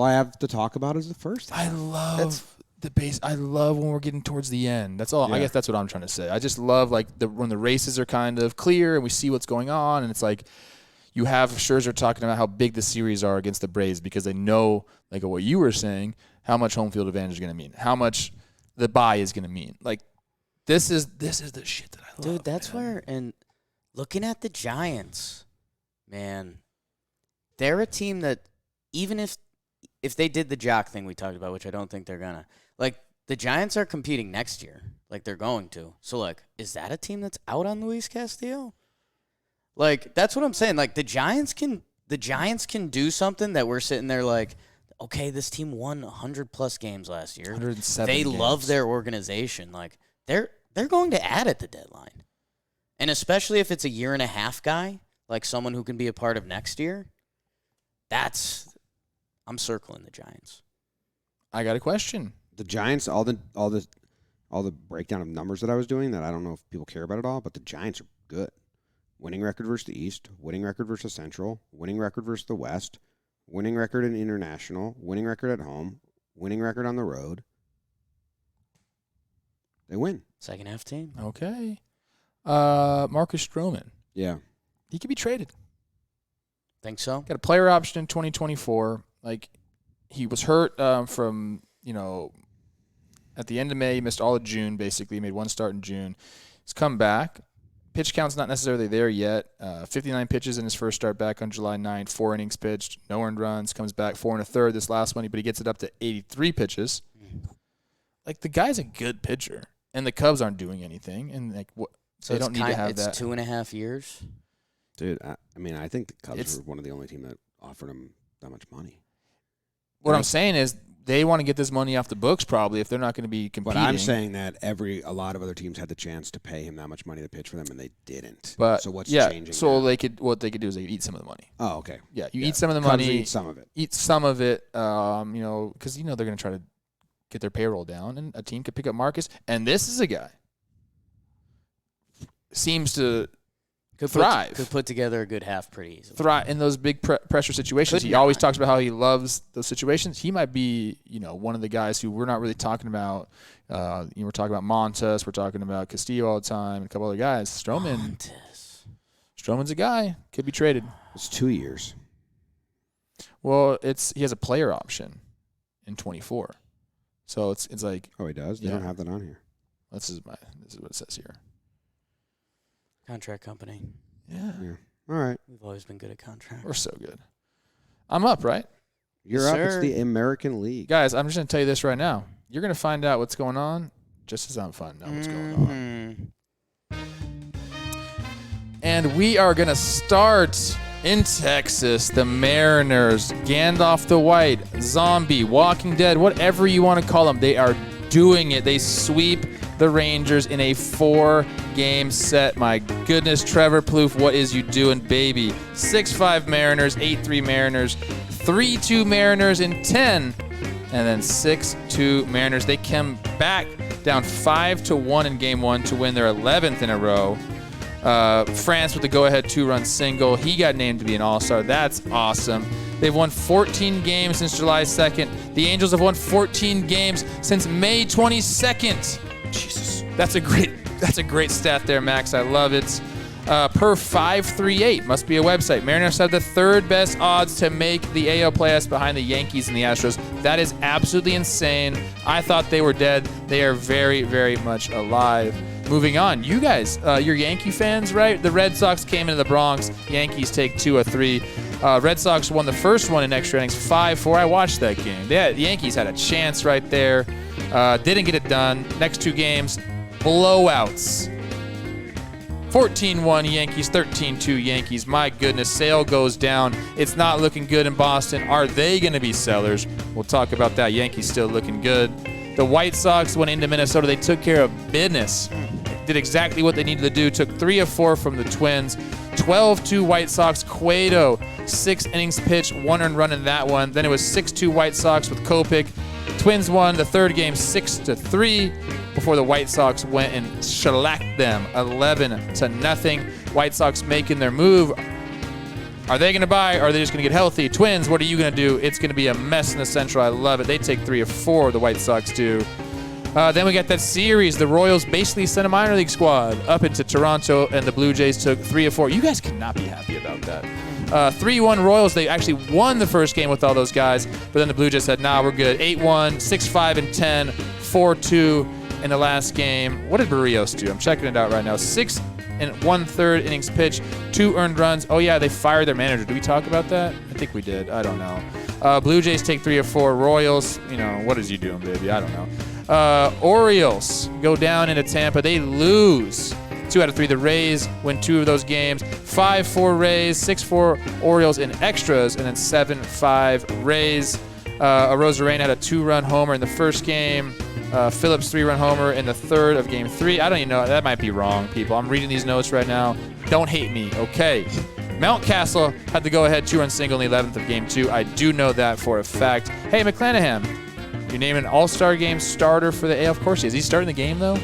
I have to talk about is the first. I love the base. I love when we're getting towards the end. That's all. I Yeah. guess that's what I'm trying to say. I just love like when the races are kind of clear and we see what's going on, and it's like you have Scherzer talking about how big the series are against the Braves because they know, like what you were saying, how much home field advantage is going to mean, how much the bye is going to mean. Like this is the shit that I love. Dude, that's man. where, and looking at the Giants, man, they're a team that even if they did the jock thing we talked about, which I don't think they're gonna, like the Giants are competing next year. Like, they're going to. So, like, is that a team that's out on Luis Castillo? Like, that's what I'm saying. Like, the Giants can do something that we're sitting there like, okay, this team won 100-plus games last year. 107 They games. love their organization. Like, they're going to add at the deadline. And especially if it's a year-and-a-half guy, like someone who can be a part of next year, I'm circling the Giants. I got a question. The Giants, all the breakdown of numbers that I was doing that I don't know if people care about at all, but the Giants are good. Winning record versus the East, winning record versus Central, winning record versus the West, winning record in International, winning record at home, winning record on the road. They win. Second half team. Okay. Marcus Stroman. Yeah. He could be traded. Think so? Got a player option in 2024. Like, he was hurt from, at the end of May. He missed all of June, basically. He made one start in June. He's come back. Pitch count's not necessarily there yet. 59 pitches in his first start back on July 9th. 4 innings pitched. No earned runs. Comes back 4 1/3 this last one, but he gets it up to 83 pitches. Like, the guy's a good pitcher. And the Cubs aren't doing anything. And, like, what? So they don't need to have it's that. 2.5 years? Dude, I think the Cubs were one of the only team that offered him that much money. What I'm saying is they want to get this money off the books probably if they're not going to be competing. But I'm saying that a lot of other teams had the chance to pay him that much money to pitch for them, and they didn't. But so what's yeah, changing? so now? what they could do is they could eat some of the money. Oh, okay. Yeah, you eat some of the Cubs money. eat some of it. Eat some of it, because they're going to try to get their payroll down, and a team could pick up Marcus. And this is a guy seems to thrive. Could put together a good half pretty easily. Thrive in those big pressure situations. He always talks about how he loves those situations. He might be, one of the guys who we're not really talking about. We're talking about Montes. We're talking about Castillo all the time, and a couple other guys. Stroman's a guy. Could be traded. It's 2 years. Well, he has a player option in 24. So it's like. Oh, he does? They don't have that on here. This is what it says here. Contract company. Yeah. All right. We've always been good at contracts. We're so good. I'm up, right? You're Yes, up. It's sir. the American League. Guys, I'm just going to tell you this right now. You're going to find out what's going on just as I'm finding out what's going on. And we are going to start in Texas. The Mariners, Gandalf the White, Zombie, Walking Dead, whatever you want to call them. They are doing it. They sweep the Rangers in a 4-game set. My goodness, Trevor Plouffe, what is you doing, baby? 6-5 Mariners, 8-3 Mariners, 3-2 Mariners in 10, and then 6-2 Mariners. They come back down 5-1 in Game 1 to win their 11th in a row. France with the go-ahead 2-run single. He got named to be an All-Star. That's awesome. They've won 14 games since July 2nd. The Angels have won 14 games since May 22nd. Jesus. That's a great stat there, Max. I love it. Per 538, must be a website. Mariners have the third best odds to make the AL playoffs behind the Yankees and the Astros. That is absolutely insane. I thought they were dead. They are very, very much alive. Moving on, you guys, you're Yankee fans, right? The Red Sox came into the Bronx. Yankees take 2 of 3. Red Sox won the first one in extra innings, 5-4. I watched that game. The Yankees had a chance right there. Didn't get it done. Next 2 games, blowouts. 14-1 Yankees, 13-2 Yankees. My goodness, sale goes down. It's not looking good in Boston. Are they going to be sellers? We'll talk about that. Yankees still looking good. The White Sox went into Minnesota. They took care of business. Did exactly what they needed to do. Took 3 of 4 from the Twins. 12-2 White Sox. Cueto, 6 innings pitched, 1 earned run in that one. Then it was 6-2 White Sox with Kopech. Twins won the third game 6-3 before the White Sox went and shellacked them 11-0. White Sox making their move. Are they going to buy, or are they just going to get healthy? Twins, what are you going to do? It's going to be a mess in the Central. I love it. They take 3 of 4, the White Sox do. Then we got that series. The Royals basically sent a minor league squad up into Toronto, and the Blue Jays took 3 of 4. You guys cannot be happy about that. 3-1 Royals. They actually won the first game with all those guys, but then the Blue Jays said, nah, we're good. 8-1, 6-5 and 10, 4-2 in the last game. What did Barrios do? I'm checking it out right now. 6 1/3 innings pitched, 2 earned runs. Oh, yeah, they fired their manager. Did we talk about that? I think we did. I don't know. Blue Jays take 3 of 4. Royals, what is you doing, baby? I don't know. Orioles go down into Tampa. They lose 2 out of 3. The Rays win 2 of those games. 5-4 Rays, 6-4 Orioles in extras, and then 7-5 Rays. Arozarena had a 2-run homer in the first game. Phillips 3-run homer in the third of game 3. I don't even know. That might be wrong, people. I'm reading these notes right now. Don't hate me, okay? Mountcastle had the go-ahead 2-run single in the 11th of game 2. I do know that for a fact. Hey, McClanahan, you named an all-star game starter for the AL. Of course he is. He's starting the game, though?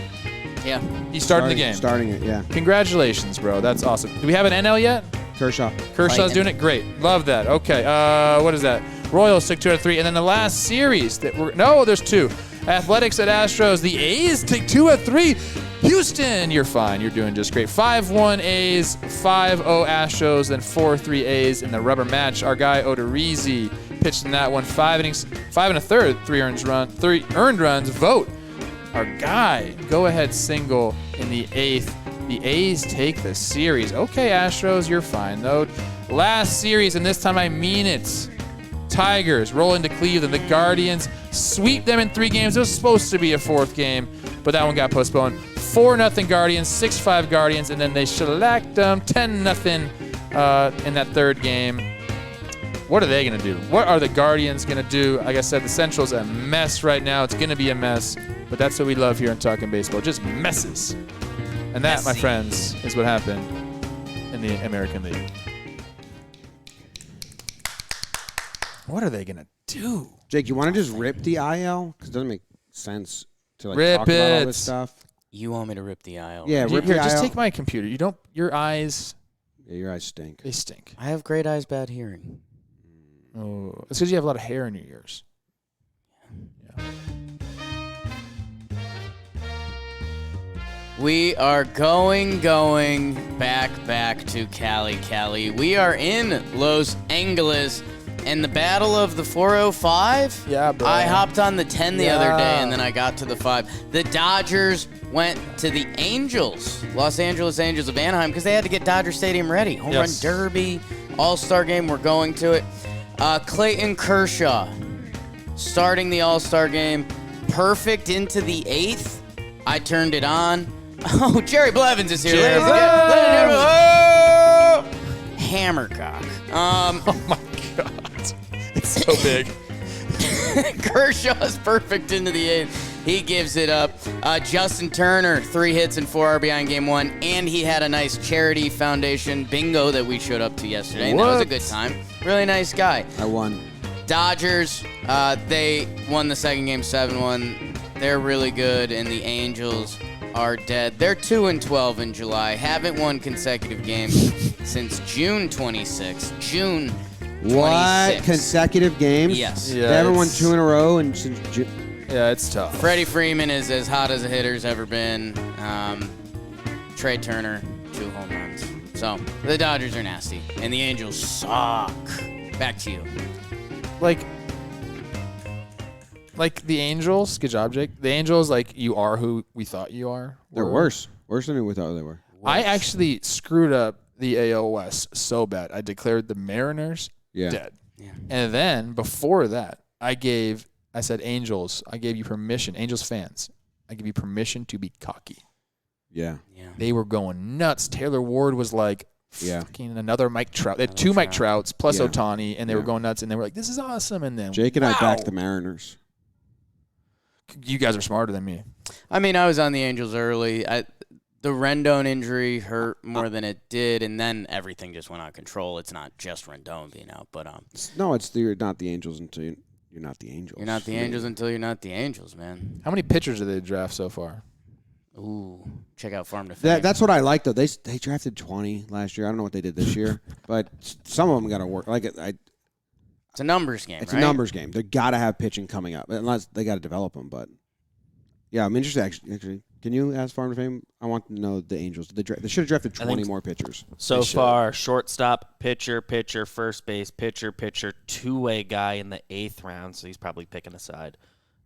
Yeah. He's starting the game. Starting it, yeah. Congratulations, bro. That's awesome. Do we have an NL yet? Kershaw. Kershaw's doing it? Great. Love that. Okay. What is that? Royals take 2 out of 3. And then the last series that there's 2. Athletics at Astros. The A's take 2 out of 3. Houston, you're fine. You're doing just great. 5-1 A's, 5-0 Astros, then 4-3 A's in the rubber match. Our guy Odorizzi pitched in that one. 5 innings, 5 1/3, 3 earned runs. Vote. Our guy, go-ahead single in the 8th. The A's take the series. Okay, Astros, you're fine, though. Last series, and this time I mean it. Tigers roll into Cleveland. The Guardians sweep them in 3 games. It was supposed to be a 4th game, but that one got postponed. 4-0 Guardians, 6-5 Guardians, and then they shellacked them 10-0 in that 3rd game. What are they going to do? What are the Guardians going to do? Like I said, the Central's a mess right now. It's going to be a mess, but that's what we love here on Talkin' Baseball, just messes. And that, my friends, is what happened in the American League. What are they going to do? Jake, you want to just rip the IL? Because it doesn't make sense to Rip talk about all it. this stuff. You want me to rip the IL? Yeah, rip Here, the just IL. take my computer. Your eyes, Yeah, your eyes stink. they stink. I have great eyes, bad hearing. Oh, it's because you have a lot of hair in your ears. Yeah. We are going back to Cali. We are in Los Angeles, and the battle of the 405. Yeah, bro. I hopped on the 10 the other day, Yeah. and then I got to the 5. The Dodgers went to the Angels, Los Angeles Angels of Anaheim, because they had to get Dodger Stadium ready. Home run derby, All-Star game. We're going to it. Clayton Kershaw starting the All-Star game. Perfect into the 8th. I turned it on. Oh, Jerry Blevins is here. Jerry Ladies and gentlemen. Oh! Hammercock. Oh my God, it's so big. Kershaw's perfect into the 8th. He gives it up. Justin Turner, 3 hits and 4 RBI in game 1, and he had a nice charity foundation bingo that we showed up to yesterday, and that was a good time. Really nice guy. I won. Dodgers, they won the second game 7-1. They're really good, and the Angels are dead. They're 2-12 in July. Haven't won consecutive games since June 26th. June 26th. What? Consecutive games? Yes. Yeah, They haven't won it's- 2 in a row and since Yeah, it's tough. Freddie Freeman is as hot as a hitter's ever been. Trey Turner, 2 home runs. So the Dodgers are nasty, and the Angels suck. Back to you. Like the Angels. Good job, Jake. The Angels, like, you are who we thought you are. they're worse. Worse than we thought they were. I actually screwed up the AL West so bad. I declared the Mariners dead. Yeah. And then before that, I said, Angels, I gave you permission. Angels fans, I give you permission to be cocky. Yeah. Yeah. They were going nuts. Taylor Ward was like, Yeah. fucking another Mike Trout. They had 2 Mike Trouts plus Yeah. Ohtani, and they Yeah. were going nuts, and they were like, this is awesome. And then Jake and I wow. backed the Mariners. You guys are smarter than me. I mean, I was on the Angels early. The Rendon injury hurt more than it did, and then everything just went out of control. It's not just Rendon being out, but No, you're not the Angels until you're not the Angels. you're not the Angels until you're not the Angels, man. How many pitchers did they draft so far? Ooh, check out Farm to Fame. That's what I like, though. They drafted 20 last year. I don't know what they did this year, but some of them got to work. It's a numbers game, It's right? a numbers game. They got to have pitching coming up, unless they got to develop them. But yeah, I'm interested. Actually, can you ask Farm to Fame? I want to know the Angels. They should have drafted 20 more pitchers. So far, shortstop, pitcher, first base, pitcher, 2-way guy in the 8th round, so he's probably picking a side.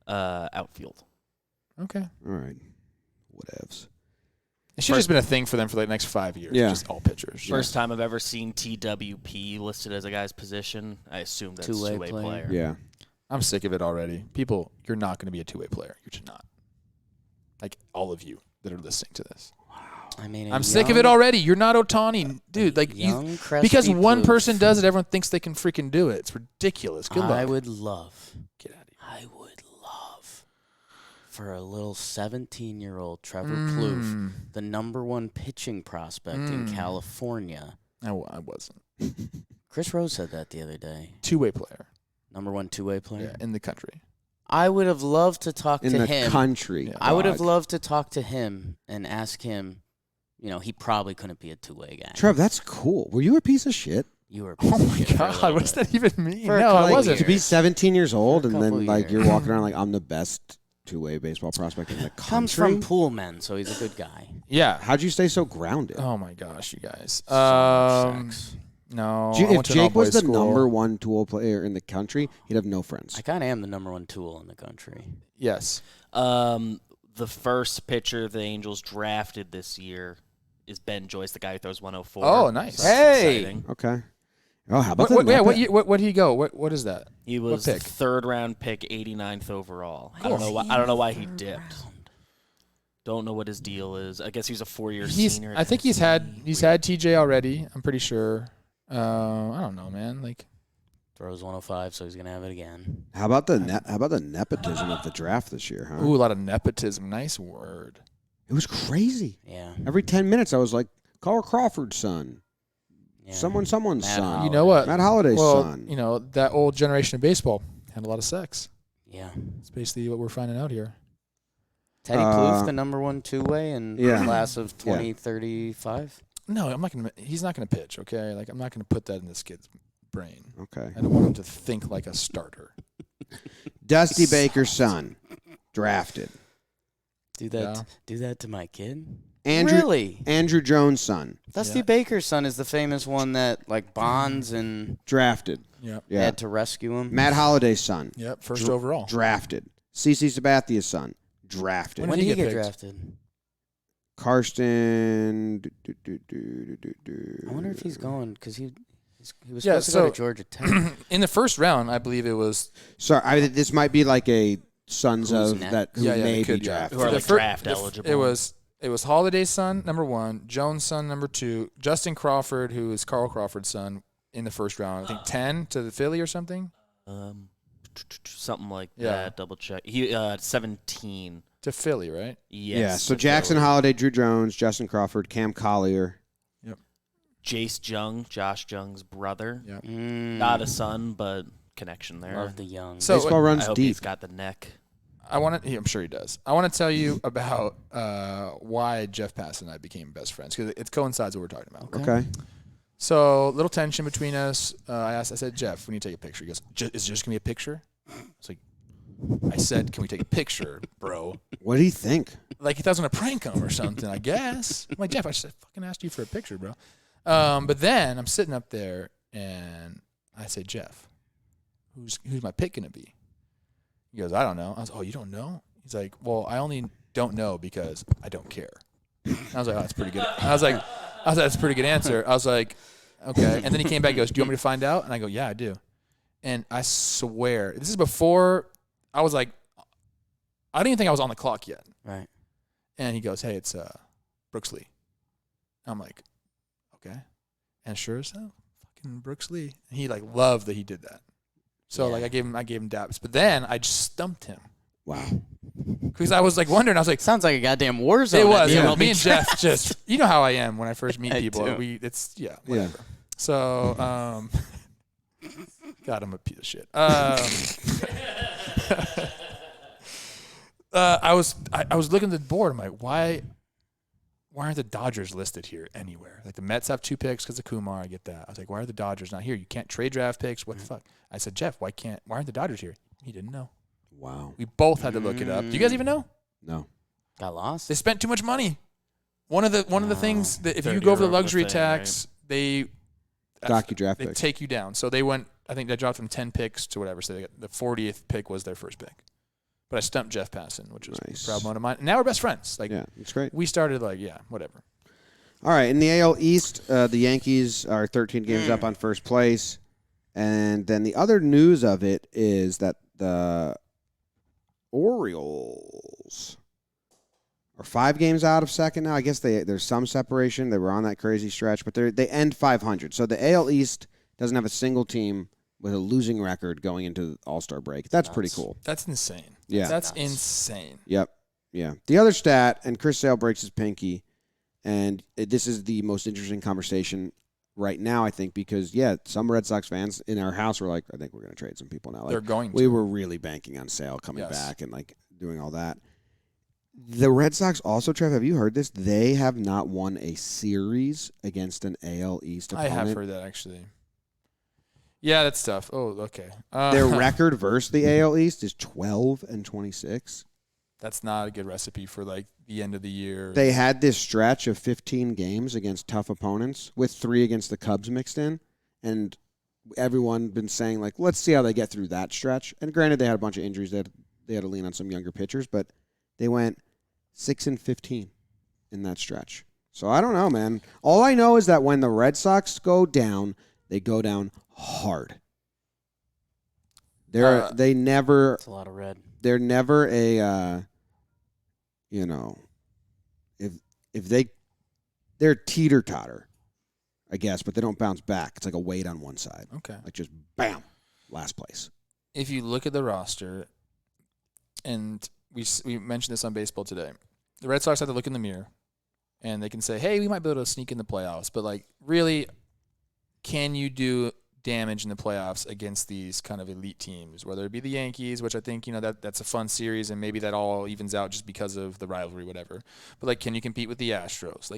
Outfield. Okay. All right, whatevs. It should have just been a thing for them for the next 5 years. Yeah. Just all pitchers. First time I've ever seen TWP listed as a guy's position. I assume that's Two-way two-way player. player. Yeah, I'm sick of it already. People, you're not going to be a two-way player. You're just not. Like all of you that are listening to this. I mean, I'm sick of it already. You're not Otani, dude. Like young, because one crusty person Plouffe. does it, everyone thinks they can freaking do it. It's ridiculous. Good luck. I would love. Get out of here. I would love for a little 17-year-old Trevor Plouffe, the #1 pitching prospect in California. I wasn't. Chris Rose said that the other day. Two-way player. #1 two-way player. Yeah, in the country. I would have loved to talk In to the him. country. Yeah. I would have God. loved to talk to him and ask him. You know, he probably couldn't be a two-way guy. Trev, that's cool. Were you a piece of shit? You were. A piece Oh of my shit for a God, little what does bit. that even mean? For a No, I couple wasn't. To be years. 17 years old and Couple then like you're years. walking around like I'm the best two-way baseball prospect in the country. Comes from pool men, so he's a good guy. Yeah. How'd you stay so grounded? Oh my gosh, you guys. Sex. No. If I went to an Jake was all-boys the school. #1 tool player in the country, he'd have no friends. I kind of am the #1 tool in the country. Yes. The first pitcher the Angels drafted this year is Ben Joyce, the guy who throws 104. Oh, nice. So that's Hey! exciting. Okay. Oh, how about What, the what, yeah, what did he go? What is that? He was pick? third round pick, 89th overall. I Cool. don't know why. I don't know why he dipped. Don't know what his deal is. I guess he was a 4-year senior. I think he's had TJ already. I'm pretty sure. I don't know, man. Like Throws 105, so he's gonna have it again. How about the nepotism of the draft this year, huh? ooh, a lot of nepotism. Nice word. It was crazy. Yeah. Every 10 minutes I was like, Carl Crawford's son. yeah. Someone's Matt son. Holiday. You know what? Matt Holliday's Well, son. you know that old generation of baseball had a lot of sex. Yeah. That's basically what we're finding out here. Teddy Plouffe, the #1 two-way in yeah. the class of 2035. No, I'm not gonna. He's not gonna pitch. Okay, like I'm not gonna put that in this kid's brain. Okay. I don't want him to think like a starter. Dusty Baker's son, drafted. Do that. Yeah. Do that to my kid. Andrew Really? Andrew Jones' son, Dusty Yeah. Baker's son is the famous one that like Bonds and drafted. Yep. Yeah. had to rescue him. Matt Holliday's son, Yep. First overall. drafted. CC Sabathia's son, drafted. When did did he he get get picked? drafted? Karsten. I wonder if he's going because he was Yeah, supposed to go so- to Georgia Tech. In the first round, I believe it was. Sorry, this might be like a sons Who's of next? that who Yeah, yeah, may they be could, yeah. drafted. Who are The like fir- draft the f- eligible. It was Holiday's son, #1, Jones' son, #2, Justin Crawford, who is Carl Crawford's son, in the first round. I think 10 to the Philly or something. Something like Yeah. that. Double check. He 17. To Philly, right? Yes. Yeah, so to Jackson Philly. Holiday, Drew Jones, Justin Crawford, Cam Collier. Jace Jung, Josh Jung's brother. Yeah. Not a son, but connection there. Love the young. So- Baseball I runs hope deep. he's got the neck. I want to. I'm sure he does. I want to tell you about why Jeff Pass and I became best friends because it coincides with what we're talking about. Okay. So little tension between us. I said, Jeff, we need to take a picture. He goes, is it just gonna be a picture? It's like, I said, can we take a picture, bro? What do you think? Like he thought I was gonna prank him or something. I guess. I'm like, Jeff, I just fucking asked you for a picture, bro. But then I'm sitting up there and I say, Jeff, who's my pick gonna be? He goes, I don't know. I was, oh, you don't know? He's like, well, I only don't know because I don't care. I was like, oh, that's pretty good. I was like, that's a pretty good answer. I was like, okay. And then he came back and goes, do you want me to find out? And I go, yeah, I do. And I swear, this is before I was like, I didn't even think I was on the clock yet. Right. And he goes, hey, it's Brooks Lee. I'm like, okay. And sure as hell, fucking Brooks Lee. And he like loved that he did that. So Yeah. like I gave him daps. But then I just stumped him. Wow. Because I was like wondering, I was like, Sounds like a goddamn war zone. it at was. the Yeah. MLB Me and draft. Jeff just, you know how I am when I first meet I people. do. It's, yeah, Yeah. whatever. So, God, I'm a piece of shit. I was looking at the board. I'm like, why aren't the Dodgers listed here anywhere? Like the Mets have 2 picks because of Kumar. I get that. I was like, why are the Dodgers not here? You can't trade draft picks. What the fuck? I said, Jeff, why aren't the Dodgers here? He didn't know. Wow. We both had to look it up. Do you guys even know? No. Got lost. They spent too much money. One of the things that if you 30 go over the year old luxury thing, tax, they Dock you draft they picks. take you down. So they went. I think they dropped from 10 picks to whatever. So they got, the 40th pick was their first pick. But I stumped Jeff Passan, which was Nice. a proud moment of mine. And now we're best friends. Like Yeah, it's great. we started like whatever. All right, in the AL East, the Yankees are 13 games up on first place. And then the other news of it is that the Orioles are 5 games out of second now. I guess there's some separation. They were on that crazy stretch, but they end 500. So the AL East doesn't have a single team with a losing record going into the All-Star break. That's pretty cool. That's insane. Yeah. That's insane. Yep. Yeah. The other stat, and Chris Sale breaks his pinky, and this is the most interesting conversation right now, I think, because, some Red Sox fans in our house were like, I think we're going to trade some people now. Like, They're going to. We were really banking on Sale coming back and, doing all that. The Red Sox also, Trev, have you heard this? They have not won a series against an AL East opponent. I have heard that, actually. Yeah, that's tough. Oh, okay. Their record versus the AL East is 12-26. That's not a good recipe for, the end of the year. They had this stretch of 15 games against tough opponents with 3 against the Cubs mixed in, and everyone been saying, let's see how they get through that stretch. And granted, they had a bunch of injuries. They had to lean on some younger pitchers, but they went 6-15 in that stretch. So I don't know, man. All I know is that when the Red Sox go down, they go down hard. They never. It's a lot of red. They're never a. If they're teeter-totter, I guess, but they don't bounce back. It's like a weight on one side. Okay. Just bam, last place. If you look at the roster, and we mentioned this on Baseball Today, the Red Sox have to look in the mirror, and they can say, hey, we might be able to sneak in the playoffs. But, really, can you do damage in the playoffs against these kind of elite teams, whether it be the Yankees, which I think, that's a fun series, and maybe that all evens out just because of the rivalry, whatever. But, can you compete with the Astros?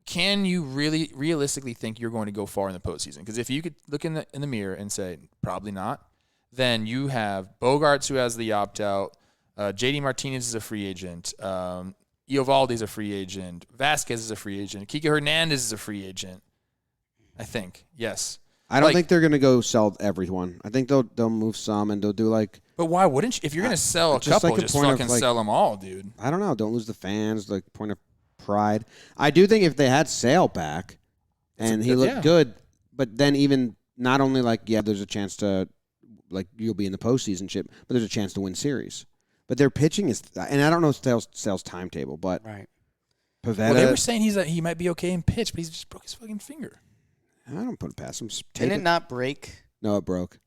Can you really realistically think you're going to go far in the postseason? Because if you could look in the mirror and say, probably not, then you have Bogarts, who has the opt-out, JD Martinez is a free agent, Eovaldi is a free agent, Vasquez is a free agent, Kike Hernandez is a free agent, I think. Yes. I don't think they're going to go sell everyone. I think they'll move some, and they'll do But why wouldn't you? If you're going to sell a couple, just fucking sell them all, dude. I don't know. Don't lose the fans. Point of pride. I do think if they had Sale back, and he looked good, but then even not only there's a chance to you'll be in the postseason chip, but there's a chance to win series. But their pitching is, and I don't know Sale's timetable, but right. Pivetta. Well, they were saying he might be okay in pitch, but he just broke his fucking finger. I don't put it past him. Didn't it not break? No, it broke.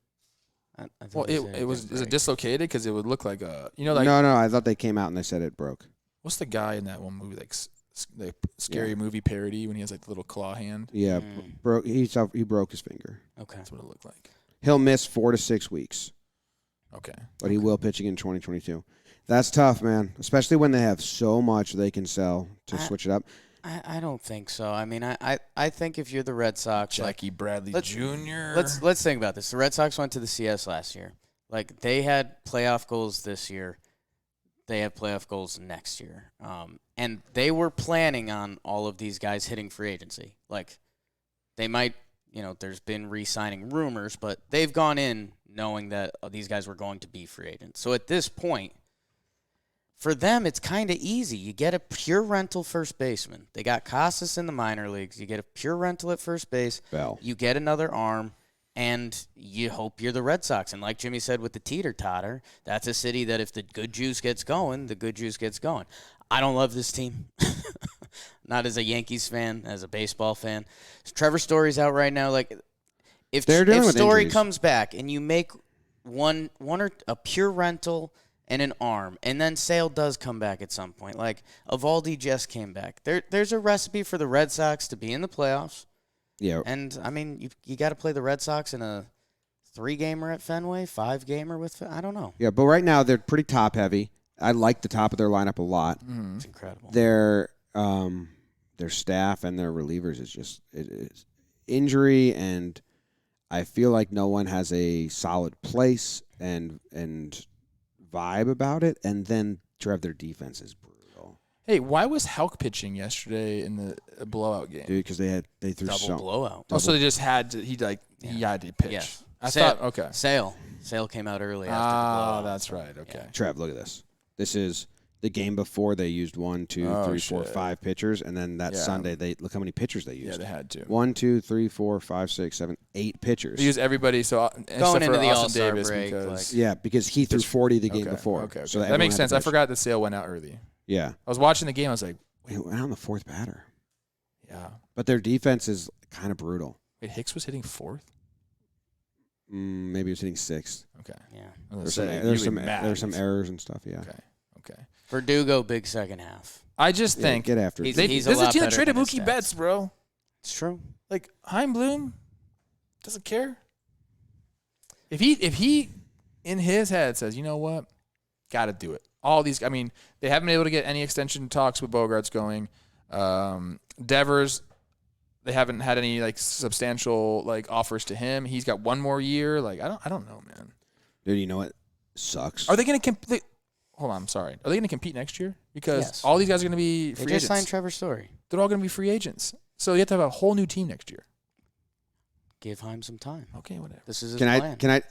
Is it dislocated? Because it would look like a No, I thought they came out and they said it broke. What's the guy in that one movie, the scary movie parody when he has the little claw hand? Yeah, broke. He broke his finger. Okay, that's what it looked like. He'll miss 4 to 6 weeks. Okay, but he will pitch again in 2022. That's tough, man. Especially when they have so much they can sell to switch it up. I don't think so. I mean, I think if you're the Red Sox, Jackie Bradley Jr. Let's think about this. The Red Sox went to the CS last year. They had playoff goals this year. They have playoff goals next year. And they were planning on all of these guys hitting free agency. They might, there's been re-signing rumors, but they've gone in knowing that these guys were going to be free agents. So at this point, for them, it's kind of easy. You get a pure rental first baseman. They got Casas in the minor leagues. You get a pure rental at first base. Bell. You get another arm, and you hope you're the Red Sox. And like Jimmy said with the teeter-totter, that's a city that if the good juice gets going, the good juice gets going. I don't love this team. Not as a Yankees fan, as a baseball fan. Trevor Story's out right now. If Story comes back and you make one or a pure rental and an arm, and then Sale does come back at some point. Eovaldi just came back. There's a recipe for the Red Sox to be in the playoffs. Yeah. And, I mean, you got to play the Red Sox in a 3-gamer at Fenway, 5-gamer with I don't know. Yeah, but right now they're pretty top-heavy. I like the top of their lineup a lot. It's incredible. Their staff and their relievers is injury, and I feel like no one has a solid place and vibe about it. And then their defense is brutal. Hey, why was Houck pitching yesterday in the blowout game? Dude, because they threw double blowout. So they just had to. He had to pitch. Yeah. I thought okay. Sale came out early after the blowout. That's right. Okay. Trev, look at this. This is The game before they used 1, 2, Oh, 3, 4, shit. 5 pitchers, and then that Yeah. Sunday they look how many pitchers they Yeah, used. they had to. 1, 2, 3, 4, 5, 6, 7, 8 pitchers. They use everybody. So except Going into for the Austin All-Star Davis break, because Yeah, because he threw 40 the game before. Okay. So that everyone makes had to sense. I pitch. forgot that Sale went out early. Yeah. I was watching the game. I was like, Wait, went on the 4th batter. yeah. But their defense is kind of brutal. Wait, Hicks was hitting 4th. Maybe he was hitting 6th. Okay. Yeah. I was There's gonna some, say, there's you'd some, be mad. there's some errors and stuff. Yeah. Okay. Verdugo, big second half. I just Yeah, think get after it. He's- this he's a is a lot team that better traded than his Mookie stats. Betts, bro. It's true. Like Heimblum doesn't care. If he in his head says, you know what, got to do it. All these, I mean, they haven't been able to get any extension talks with Bogarts going. Devers, they haven't had any like substantial like offers to him. He's got 1 more year. Like I don't know, man. Dude, you know what sucks? Are they going to compete? Hold on, I'm sorry. Are they going to compete next year? Because Yes. all these guys are going to be They free just agents. signed Trevor Story. They're all going to be free agents. So you have to have a whole new team next year. Give Heim some time. Okay, whatever. This is his Can plan.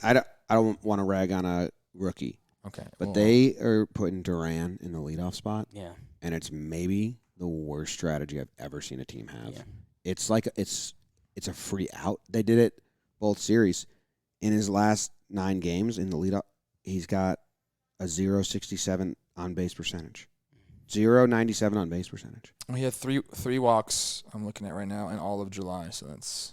I don't want to rag on a rookie, Okay, but well, they are putting Duran in the leadoff spot, Yeah. and it's maybe the worst strategy I've ever seen a team have. Yeah. It's like it's a free out. They did it both series. In his last 9 games in the leadoff, he's got a 0.67 on base percentage, 0.97 on base percentage. he had three walks. I'm looking at right now in all of July. So that's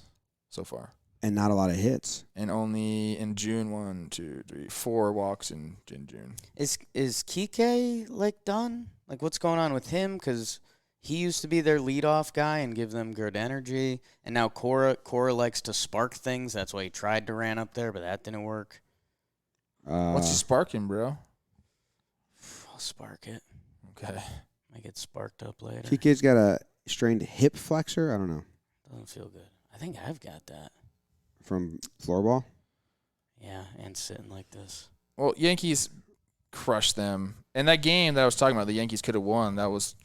so far. And not a lot of hits. And only in June, 1, 2, 3, 4 walks in June. Is Kike like done? Like what's going on with him? Because he used to be their leadoff guy and give them good energy, and now Cora likes to spark things. That's why he tried Duran up there, but that didn't work. What's he sparking, bro? I'll spark it. Okay. Might get sparked up later. Kike's got a strained hip flexor. I don't know, Doesn't feel good. I think I've got that. from floorball. Yeah, and sitting like this. Well, Yankees crushed them. And that game that I was talking about, the Yankees could have won. That was,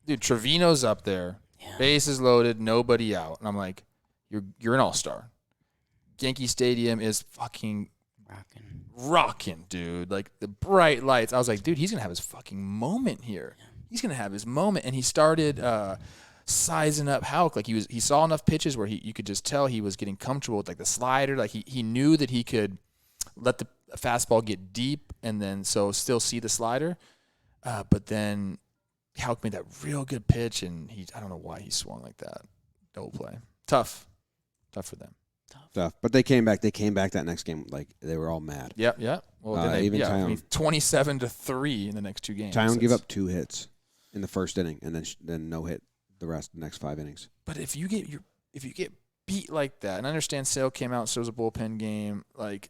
dude, Trevino's up there. Yeah. Bases loaded, nobody out. And I'm like, you're an all-star. Yankee Stadium is fucking rocking, dude. Like the bright lights. I was like, dude, he's gonna have his fucking moment here. He's gonna have his moment. And he started sizing up Houck. Like he saw enough pitches where you could just tell he was getting comfortable with like the slider. Like he knew that he could let the fastball get deep and then so still see the slider. But then Houck made that real good pitch, and I don't know why he swung like that. Double play. Tough for them. Stuff. But they came back. They came back that next game. Like they were all mad. Yep. Well, then even Tyone. 27-3 in the next 2 games. Tyone gave up 2 hits in the first inning, and then no hit the next 5 innings. But if you get beat like that, and I understand Sale came out, so it was a bullpen game. Like,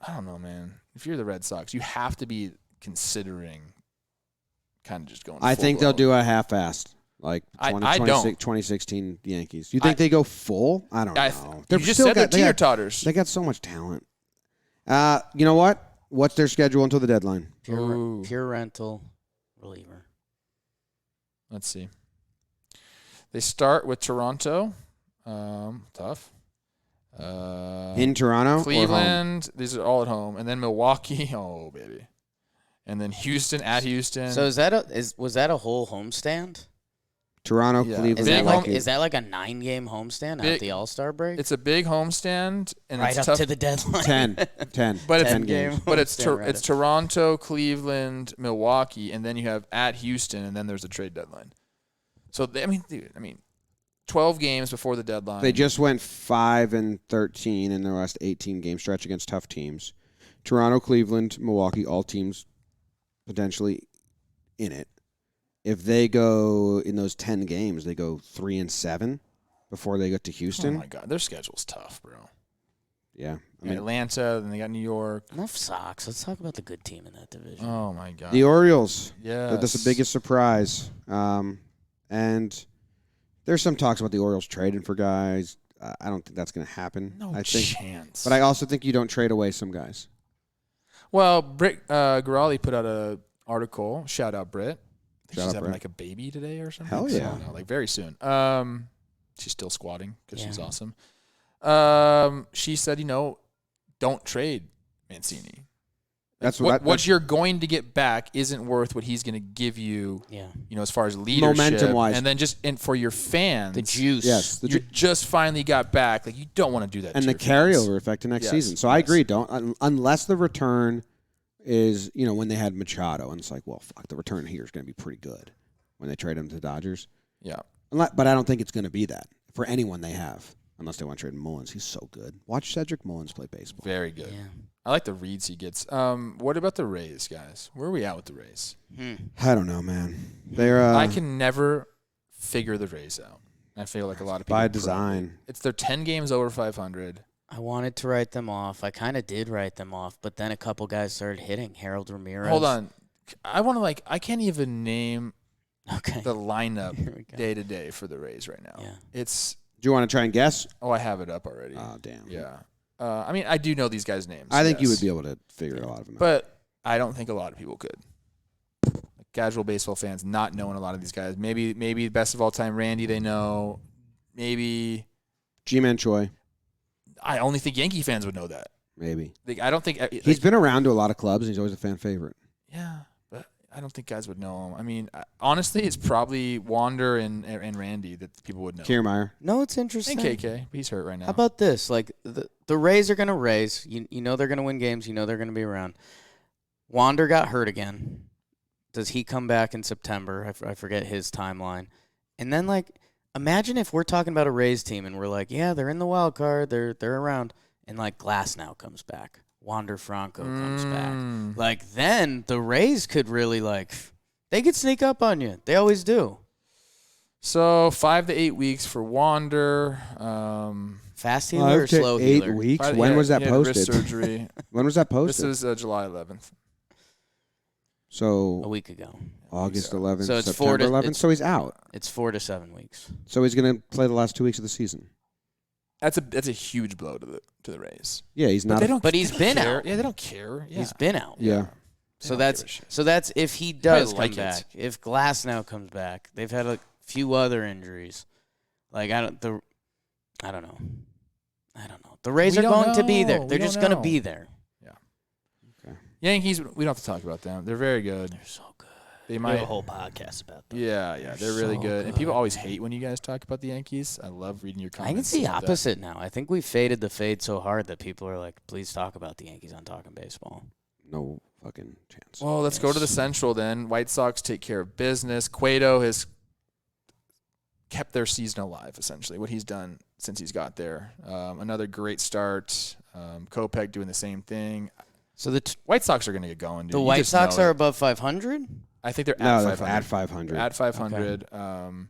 I don't know, man. If you're the Red Sox, you have to be considering kind of just going. I think they'll do a half-assed, like I don't. 2016 Yankees. You think they go full? I don't know. You just said they're teeter-totters. They got so much talent. You know what? What's their schedule until the deadline? Pure rental reliever. Let's see. They start with Toronto. Tough. In Toronto or home? Cleveland. These are all at home. And then Milwaukee. Oh, baby. And then Houston at Houston. So was that a whole homestand? Toronto, Yeah. Cleveland, Is that like a 9-game homestand at the All-Star break? It's a big homestand. And right it's up tough. to the deadline. 10. But it's 10 games. But it's Homestand, right it's up. Toronto, Cleveland, Milwaukee, and then you have at Houston, and then there's a trade deadline. So 12 games before the deadline. They just went 5-13 in their last 18-game stretch against tough teams. Toronto, Cleveland, Milwaukee, all teams potentially in it. If they go in those 10 games, they go 3-7 before they get to Houston. Oh my God, their schedule's tough, bro. Yeah, I mean Atlanta, then they got New York. Enough Sox. Let's talk about the good team in that division. Oh my God, the Orioles. yeah, That's the biggest surprise. And there's some talks about the Orioles trading for guys. I don't think that's going to happen. No I think, chance. but I also think you don't trade away some guys. Well, Britt Garali put out an article. Shout out, Britt. I think Shout she's out, having Britt. like a baby today or something. Hell yeah. I don't know, like very soon. She's still squatting because she's Yeah. awesome. She said, don't trade Mancini. That's what you're going to get back isn't worth what he's going to give you. Yeah. As far as leadership, momentum-wise, and then and for your fans, The juice. Yes, you just finally got back. Like you don't want to do that. and to the your fans. carryover effect to next Yes, season. So I yes. agree. Don't unless the return is when they had Machado, and it's like, well, fuck, the return here is going to be pretty good when they trade him to the Dodgers. Yeah. But I don't think it's going to be that for anyone they have, unless they want to trade Mullins. He's so good. Watch Cedric Mullins play baseball. Very good. Yeah. I like the reads he gets. What about the Rays, guys? Where are we at with the Rays? I don't know, man. They're I can never figure the Rays out. I feel like a lot of people by probably. design. It's their 10 games over 500. I wanted to write them off. I kind of did write them off, but then a couple guys started hitting. Harold Ramirez. Hold on. I can't even name Okay. the lineup Here we go. day to day for the Rays right now. Yeah. It's Do you want to try and guess? I have it up already. Oh, damn. Yeah. I mean, I do know these guys' names. I think you yes. would be able to figure a lot of them out. But I don't think a lot of people could. Casual baseball fans not knowing a lot of these guys. Maybe best of all time Randy they know. Maybe G-Man Choi, I only think Yankee fans would know that. maybe. I don't think He's been around to a lot of clubs, and he's always a fan favorite. yeah, but I don't think guys would know him. I mean, honestly, it's probably Wander and Randy that people would know. Kiermaier. No, it's interesting. And KK, he's hurt right now. How about this? Like the Rays are going to raise. You know they're going to win games. You know they're going to be around. Wander got hurt again. Does he come back in September? I forget his timeline. And then imagine if we're talking about a Rays team and we're like, yeah, they're in the wild card. They're around. And Glass now comes back. Wander Franco comes back. Then the Rays could really they could sneak up on you. They always do. So 5 to 8 weeks for Wander. Fast healer or slow 8 healer? weeks. He When had- was that he had wrist posted? surgery. When was that This posted? is July 11th. So A week ago. August so. 11th, So it's September 11th. it's- So he's out. It's 4 to 7 weeks. So he's going to play the last 2 weeks of the season. That's a huge blow to the Rays. Yeah, he's But not. they don't. But he's they been don't care. out. Yeah, they don't care. Yeah. He's been out. Yeah. So They don't give a shit. that's if he does Probably come like it. back. If Glass now comes back, they've had a few other injuries. I don't know. The Rays We are don't going to be there. know. They're We just don't going to know. be there. Yankees. We don't have to talk about them. They're very good. They're so good. They We have might. a whole podcast about them. Yeah, they're really so good. And people good. always hate when you guys talk about the Yankees. I love reading your comments. I can see about that. opposite now. I think we faded the fade so hard that people are like, please talk about the Yankees on Talking Baseball. No fucking chance. Well, let's go to the Central then. White Sox take care of business. Cueto has kept their season alive, essentially, what he's done since he's got there. Another great start. Kopech doing the same thing. So the White Sox are going to get going, dude. the You White just Sox know are it. above 500? I think they're No, at they're 500. at 500. At 500.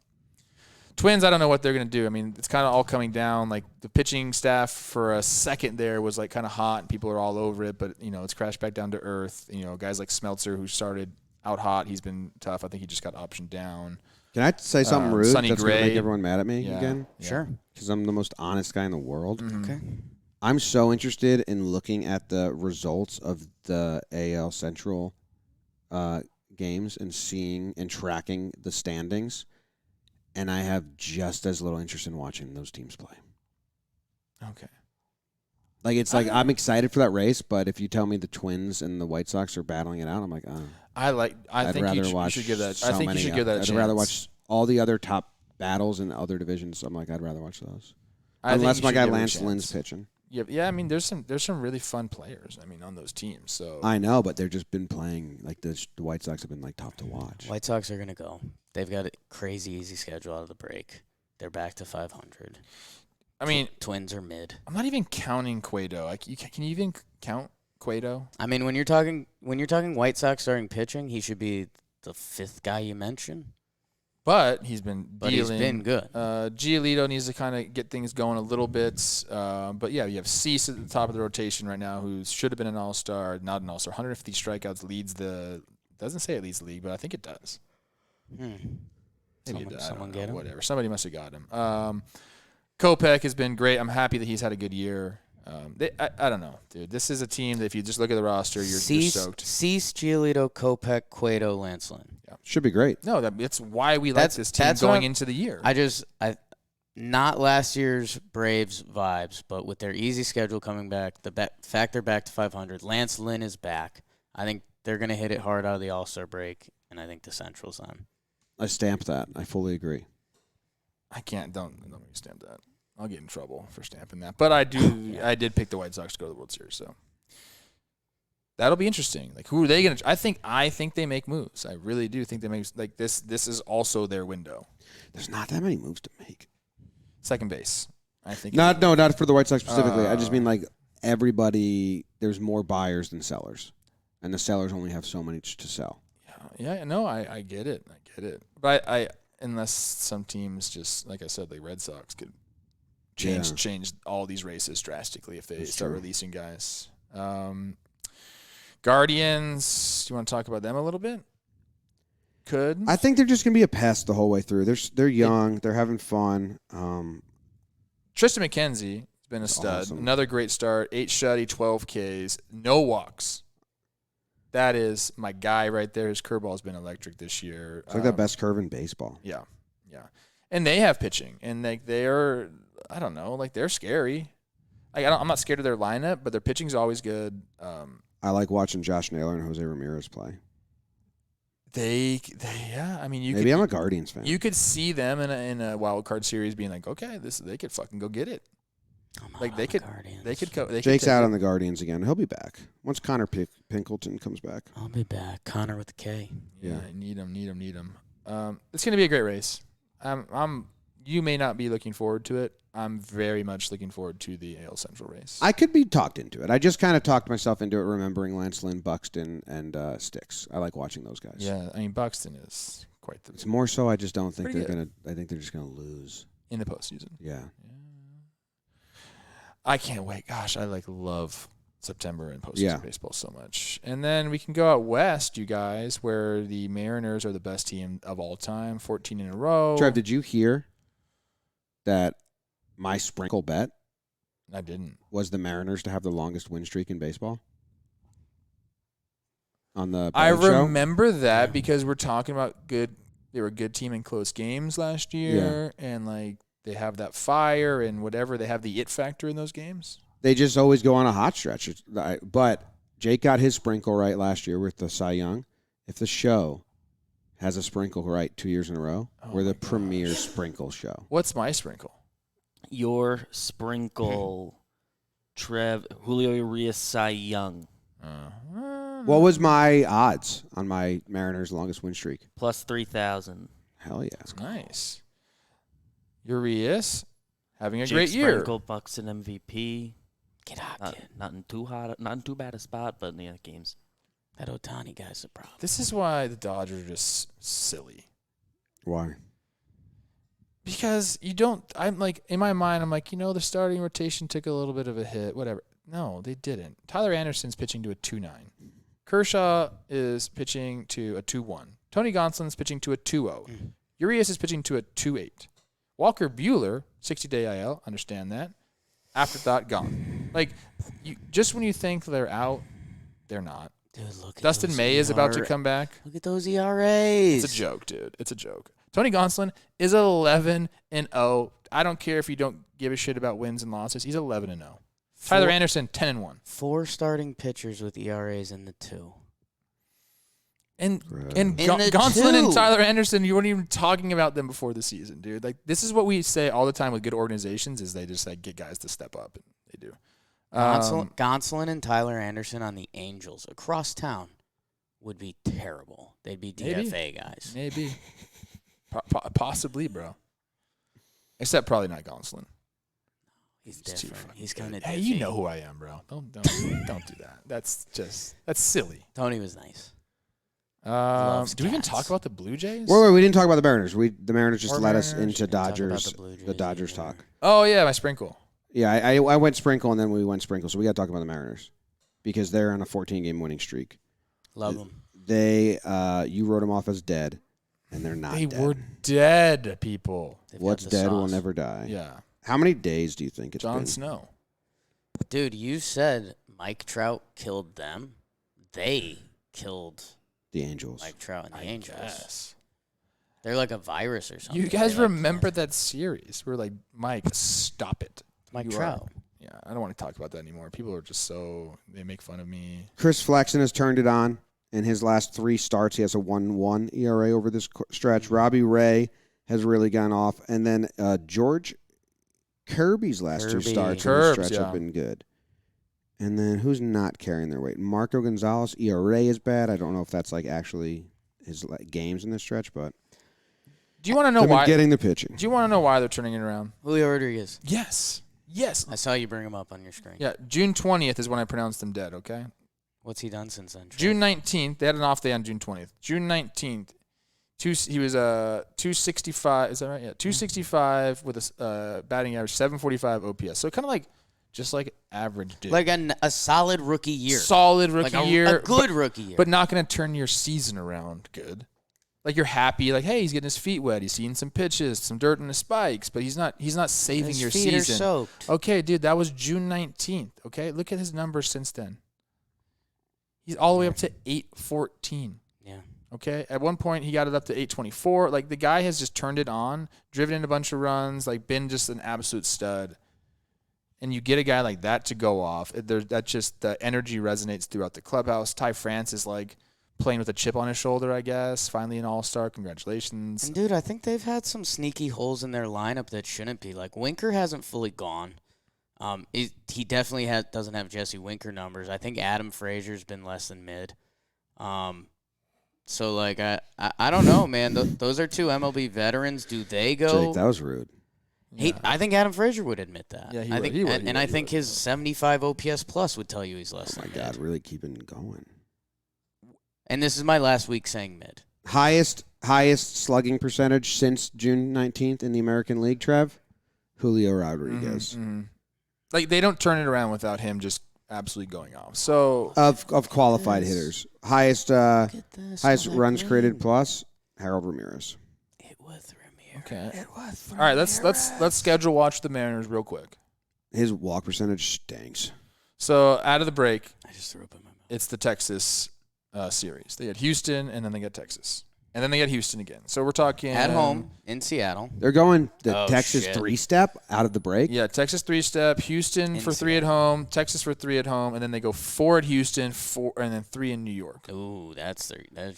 Twins, I don't know what they're going to do. I mean, it's kind of all coming down. Like, the pitching staff for a second there was, kind of hot, and people are all over it. But, it's crashed back down to earth. Guys like Smeltzer, who started out hot, he's been tough. I think he just got optioned down. Can I say something rude Sonny that's going to Gray. make everyone mad at me Yeah. again? Yeah. Sure. Because I'm the most honest guy in the world. Mhm. Okay. I'm so interested in looking at the results of the AL Central games and seeing and tracking the standings, and I have just as little interest in watching those teams play. Okay. I'm excited for that race, but if you tell me the Twins and the White Sox are battling it out, I'm like, I I'd think rather you watch. should give that. So I think you many should give that a I'd chance. rather watch all the other top battles in other divisions. I'm like, I'd rather watch those. I think Unless you my should guy give it a Lance chance. Lynn's pitching. Yeah. I mean, there's some really fun players. I mean, on those teams. So I know, but they've just been playing the White Sox have been tough to watch. White Sox are going to go. They've got a crazy easy schedule out of the break. They're back to 500. I mean, Twins are mid. I'm not even counting Cueto. Can you even count Cueto? I mean, when you're talking White Sox starting pitching, he should be the fifth guy you mention. But he's been But dealing. he's been good. Giolito needs to kind of get things going a little bit. But yeah, you have Cease at the top of the rotation right now, who should have been an all-star, not an all-star. 150 strikeouts leads doesn't say it leads the league, but I think it does. Maybe it does. I Someone don't get know, him? whatever. Somebody must have got him. Kopech has been great. I'm happy that he's had a good year. I don't know, dude. This is a team that if you just look at the roster, you're stoked. Cease, Giolito, Kopech, Cueto, Lance Lynn. Should be great. No, that's why we like That's- this team that's what going I'm- into the year. I not last year's Braves vibes, but with their easy schedule coming back, fact they're back to 500. Lance Lynn is back. I think they're going to hit it hard out of the All-Star break, and I think the Central's on. I stamp that. I fully agree. I can't. Don't let me stamp that. I'll get in trouble for stamping that. But I do. I did pick the White Sox to go to the World Series, so that'll be interesting. Like, who are they going to? I think they make moves. I really do think they make like this. This is also their window. There's not that many moves to make. Second base. I think. Not for the White Sox specifically. I just mean like everybody. There's more buyers than sellers, and the sellers only have so many to sell. Yeah. No, I get it. But I unless some teams just like I said, like Red Sox could change all these races drastically if they start releasing guys. Guardians. Do you want to talk about them a little bit? I think they're just gonna be a pest the whole way through. They're young. They're having fun. Tristan McKenzie has been a stud. Awesome. Another great start. 8 shutty, 12 Ks, no walks. That is my guy right there. His curveball's been electric this year. It's like the best curve in baseball. Yeah. And they have pitching, and they're I don't know, like they're scary. I'm not scared of their lineup, but their pitching's always good. I like watching Josh Naylor and Jose Ramirez play. I mean, Maybe I'm a Guardians fan. You could see them in a wild card series being like, okay, they could fucking go get it. Like they could Jake's out on the Guardians again. He'll be back once Connor Pinkleton comes back. I'll be back. Connor with the K. Yeah, need him. It's gonna be a great race. You may not be looking forward to it. I'm very much looking forward to the AL Central race. I could be talked into it. I just kind of talked myself into it, remembering Lance Lynn, Buxton, and Sticks. I like watching those guys. Yeah, I mean Buxton is quite the. It's more so. I just don't think Pretty they're good. gonna. I think they're just gonna lose in the postseason. Yeah. I can't wait. Gosh, I love September and postseason baseball so much. And then we can go out west, you guys, where the Mariners are the best team of all time, 14 in a row. Trev, did you hear that my sprinkle bet I didn't. was the Mariners to have the longest win streak in baseball? On the I show? remember that because we're talking about good. They were a good team in close games last year, and they have that fire and whatever. They have the it factor in those games. They just always go on a hot stretch. But Jake got his sprinkle right last year with the Cy Young. If the show has a sprinkle right 2 years in a row, we're the premier sprinkle show. What's my sprinkle? Your sprinkle, Trev, Julio Urias, Cy Young. What was my odds on my Mariners' longest win streak? Plus 3,000. Hell yeah. That's nice. Urias having a Jake great year. Sprinkle, Buxton MVP. Get hot, Not, kid. not in too bad a spot, but in the games. That Ohtani guy's a problem. This is why the Dodgers are just silly. Why? Because you don't. I'm like in my mind. I'm like, the starting rotation took a little bit of a hit. Whatever. No, they didn't. Tyler Anderson's pitching to a 2.9. Kershaw is pitching to a 2.1. Tony Gonsolin's pitching to a 2.0. Urias is pitching to a 2.8. Walker Buehler, 60-day IL. Understand that. Afterthought gone. Just when you think they're out, they're not. Dude, look at Dustin those May is about to come back. Look at those ERAs. It's a joke, dude. It's a joke. Tony Gonsolin is 11-0. I don't care if you don't give a shit about wins and losses. He's 11-0. Tyler Anderson 10-1. 4 starting pitchers with ERAs in the 2. And In the Gonsolin and 2. Tyler Anderson, you weren't even talking about them before the season, dude. This is what we say all the time with good organizations: is they just get guys to step up, and they do. Gonsolin and Tyler Anderson on the Angels across town would be terrible. They'd be DFA guys. Maybe, possibly, bro. Except probably not Gonsolin. He's different. He's kind of. Hey, you know who I am, bro. Don't do that. That's silly. Tony was nice. Do we even cats. talk about the Blue Jays? Wait, we didn't talk about the Mariners. The Mariners just Or led us Mariners. into Didn't talk about Dodgers. the Blue Jays The Dodgers either. talk. Oh yeah, my sprinkle. Yeah, I went sprinkle and then we went sprinkle. So we got to talk about the Mariners because they're on a 14-game winning streak. Love them. You wrote them off as dead, and they're not. They dead. were dead, people. They've What's got the dead will sauce. never die. Yeah. How many days do you think it's Jon been? Snow. Dude, you said Mike Trout killed them. They killed The Angels. Mike Trout and the Angels. Yes. They're like a virus or something. You guys They, like, remember that series? We're like, Mike, stop it. Mike You Trout. Yeah. I don't want to talk about that anymore. People are just they make fun of me. Chris Flexen has turned it on. In his last 3 starts, he has a 1.1 ERA over this stretch. Robbie Ray has really gone off. And then George Kirby's last 2 starts in the stretch have been good. And then who's not carrying their weight? Marco Gonzalez, ERA is bad. I don't know if that's like actually his games in this stretch, but do you want to know why? Getting the pitching. Do you want to know why they're turning it around? Julio Rodriguez. Yes. I saw you bring him up on your screen. Yeah, June 20th is when I pronounced him dead, okay? What's he done since then? June 19th, they had an off day on June 20th. June 19th, he was 265, is that right? Yeah, 265 with a batting average, 745 OPS. So kind of like, just like average dude. Like a solid rookie year. Solid rookie year. A good rookie year. But not going to turn your season around good. Like you're happy, like, hey, he's getting his feet wet. He's seeing some pitches, some dirt in his spikes, but he's not saving your season. His feet are soaked. Okay, dude, that was June 19th. Okay, look at his numbers since then. He's all the way up to 814. Yeah. Okay, at one point he got it up to 824. Like the guy has just turned it on, driven in a bunch of runs, like been just an absolute stud. And you get a guy like that to go off. That just the energy resonates throughout the clubhouse. Ty France is like playing with a chip on his shoulder, I guess. Finally an all-star. Congratulations. And, dude, I think they've had some sneaky holes in their lineup that shouldn't be. Like, Winker hasn't fully gone. He definitely doesn't have Jesse Winker numbers. I think Adam Frazier's been less than mid. So, like, I don't know, man. Those are 2 MLB veterans. Do they go? Jake, that was rude. I think Adam Frazier would admit that. Yeah, he would. I think his 75 OPS plus would tell you he's less than mid. Oh, my God, really keeping it going. And this is my last week saying mid. Highest slugging percentage since June 19th in the American League, Trev? Julio Rodriguez. Mm-hmm. Like, they don't turn it around without him just absolutely going off. So Of qualified hitters. Highest runs created plus, Harold Ramirez. It was Ramirez. okay. All right, let's schedule watch the Mariners real quick. His walk percentage stinks. So out of the break, I just threw up in my mouth. it's the Texas series. They get Houston, and then they get Texas. And then they get Houston again. So we're talking At home in Seattle. They're going the Oh, Texas shit. 3-step out of the break. Yeah, Texas 3-step, Houston In for 3 at home, Texas for 3 at home, and then they go 4 at Houston, 4 and then 3 in New York. Ooh, that's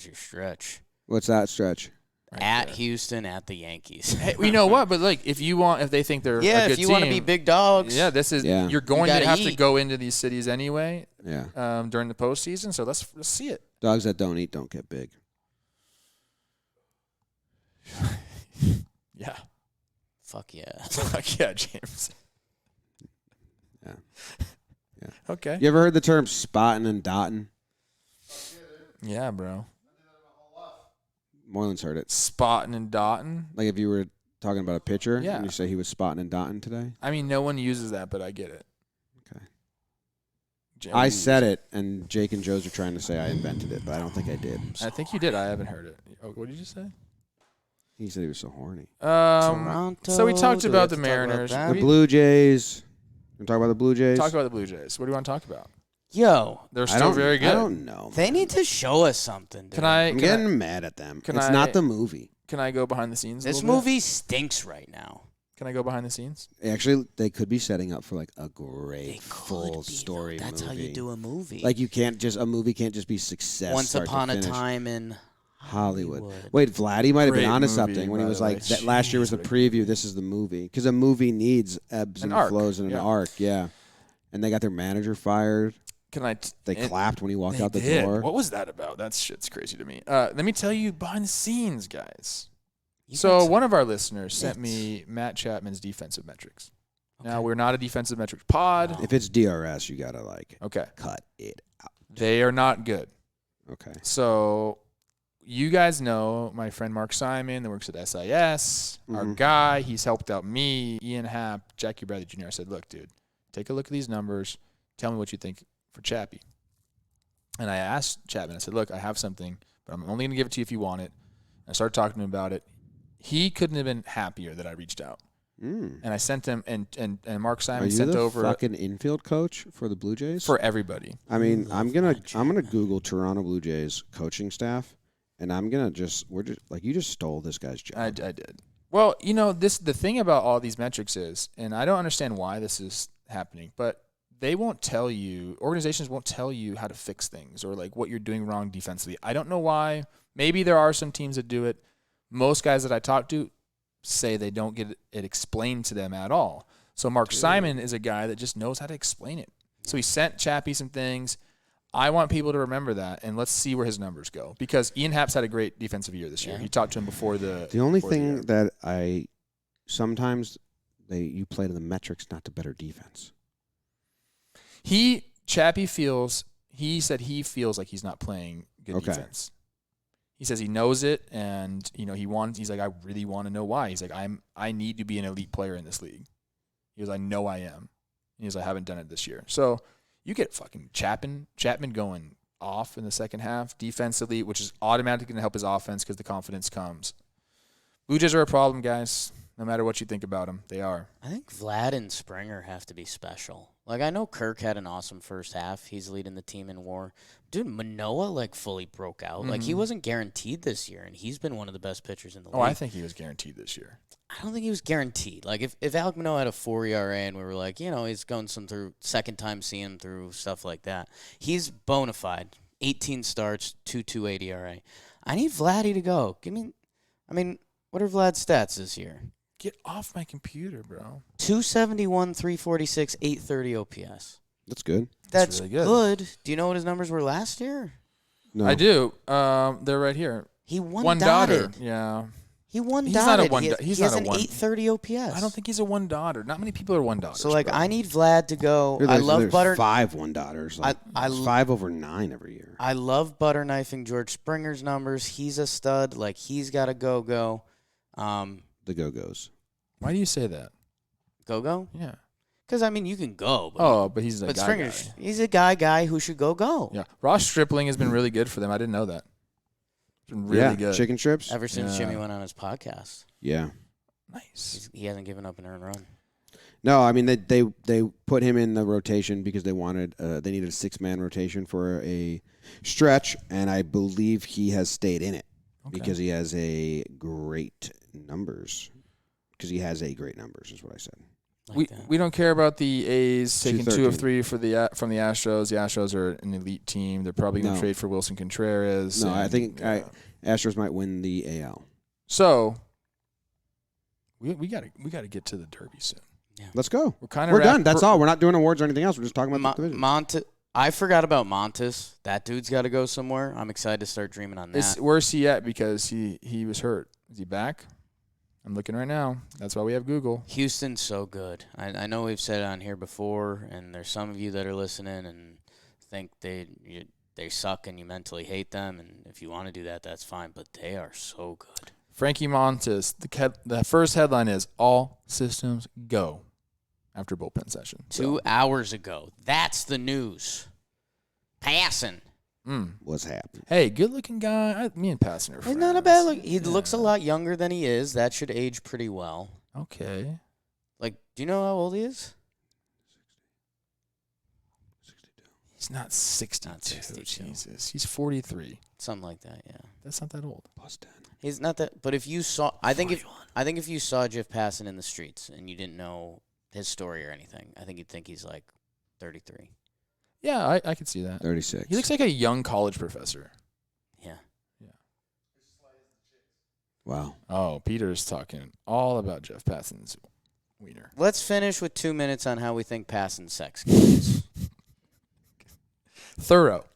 your stretch. What's that stretch? At Houston, at the Yankees. Hey, you know what? But like, if they think they're a good if you want to be team, big dogs. yeah, you're going You to gotta have to eat. go into these cities anyway. Yeah. During the postseason. So let's see it. Dogs that don't eat don't get big. Yeah. Fuck yeah. Fuck yeah, James. Yeah. Yeah. Okay. You ever heard the term spotting and dotting? Yeah, bro. Moreland's heard it. Spotting and dotting. Like if you were talking about a pitcher Yeah. and you say he was spotting and dotting today. I mean, no one uses that, but I get it. Okay. James. I said it, and Jake and Joe's are trying to say I invented it, but I don't think I did. I think you did. I haven't heard it. Oh, what did you say? He said he was so horny. So we talked do we about have the to talk about Mariners. that? The We Blue Jays. You talk about the Blue Jays? talk about the Blue Jays. What do you want to talk about? Yo, They're I still don't, very good. I don't know. they need to show us something, dude. I'm getting mad at them. can It's I- not the movie. Can I go behind the scenes? This a little bit? movie stinks right now. Can I go behind the scenes? Actually, they could be setting up for like a They great could full be, story though. That's movie. how you do a movie. Like a movie can't just be success. Once start to Upon a finish. Time in Hollywood. Wait, Vladdy might have Great been onto movie, something when he by was the like, way. that last year was the Jeez, preview. This is the movie. Because a movie needs ebbs An and arc, flows and an yeah. arc. Yeah. And they got their manager fired. Can I? They clapped when he walked They out the did. door. What was that about? That shit's crazy to me. Let me tell you behind the scenes, guys. You So got one of our listeners sent bits. me Matt Chapman's defensive metrics. Okay. Now, we're not a defensive metrics pod. If it's DRS, you got to Okay. cut it out. They are not good. Okay. So you guys know my friend Mark Simon that works at SIS, our Mhm. guy. He's helped out me, Ian Happ, Jackie Bradley Jr. I said, look, dude, take a look at these numbers. Tell me what you think for Chappie. And I asked Chapman, I said, look, I have something, but I'm only going to give it to you if you want it. I started talking to him about it. He couldn't have been happier that I reached out. Mm. And I sent him, and Mark Are Simon you sent the over fucking infield coach for the Blue Jays? for everybody. I mean, I'm gonna Chapman. Google Toronto Blue Jays coaching staff, and I'm gonna you just stole this guy's job. I did. Well, the thing about all these metrics is, and I don't understand why this is happening. But they won't tell you, organizations won't tell you how to fix things or like what you're doing wrong defensively. I don't know why. Maybe there are some teams that do it. Most guys that I talk to say they don't get it explained to them at all. So Mark Simon is a guy that just knows how to explain it. So he sent Chappie some things. I want people to remember that, and let's see where his numbers go. Because Ian Happ's had a great defensive year this year. He talked to him before the. The only before the thing year. that I sometimes you play to the metrics, not to better defense. Chappie said he feels like he's not playing good defense. He says he knows it, and he's like, I really want to know why. He's like, I need to be an elite player in this league. He goes, I know I am. He goes, I haven't done it this year. So you get fucking Chapman going off in the second half defensively, which is automatically going to help his offense because the confidence comes. Blue Jays are a problem, guys. No matter what you think about them, they are. I think Vlad and Springer have to be special. Like, I know Kirk had an awesome first half. He's leading the team in WAR. Dude, Manoah, fully broke out. Like, he wasn't guaranteed this year, and he's been one of the best pitchers in the league. Oh, I think he was guaranteed this year. I don't think he was guaranteed. Like, if Alek Manoah had a 4 ERA and we were like, he's going through second time seeing him through stuff like that, he's bona fide. 18 starts, 2.28 ERA. I need Vladdy to go. What are Vlad's stats this year? Get off my computer, bro. 271, 346, 830 OPS. That's good. That's really good. Do you know what his numbers were last year? No, I do. They're right here. He won One dotted. daughter. Yeah. He won He's dotted. not a one. He He's has not an a one. 830 OPS. I don't think he's a one daughter. Not many people are one daughters. So, bro. I need Vlad to go. Dude, I there's love Butter. 5 one-daughters. It's 5 over 9 every year. I love butter knifing George Springer's numbers. He's a stud. He's got a go-go. The Go-Go's. Why do you say that? Go-go? Yeah. Because, you can go. But, but he's a but guy. Springer's, he's a guy who should go. Yeah. Ross Stripling has been really good for them. I didn't know that. It's been really good. Chicken strips. Ever since Yeah. Jimmy went on his podcast. Yeah. Nice. He hasn't given up an earned run. No, they put him in the rotation because they needed a 6-man rotation for a stretch, and I believe he has stayed in it because he has a great numbers. Because he has great numbers, is what I said. We don't care about the A's taking 2 of 213. 3 from the Astros. The Astros are an elite team. They're probably going to No. trade for Wilson Contreras. No, I and, think Astros might win the AL. So we got to get to the Derby soon. Let's go. We're We're done. That's all. We're not doing awards or anything else. We're just talking about the division. I forgot about Montes. That dude's got to go somewhere. I'm excited to start dreaming on that. Where's he at? Because he was hurt. Is he back? I'm looking right now. That's why we have Google. Houston's so good. I know we've said it on here before, and there's some of you that are listening and think they suck and you mentally hate them. And if you want to do that, that's fine. But they are so good. Frankie Montes. The first headline is all systems go after bullpen session. 2 hours ago. That's the news. Passing. What's happening? Hey, good-looking guy. Me and Passon are friends. He's not a bad look. He looks a lot younger than he is. That should age pretty well. Okay. Do you know how old he is? 62. He's not 62. Not 62. Jesus. He's 43. Something like that, yeah. That's not that old. Plus 10. He's not that. But if you saw, I think if you saw Jeff Passan in the streets and you didn't know his story or anything, I think you'd think he's 33. Yeah, I could see that. 36. He looks like a young college professor. Yeah. Wow. Oh, Peter's talking all about Jeff Passon's wiener. Let's finish with 2 minutes on how we think Passan's sex goes. Thorough.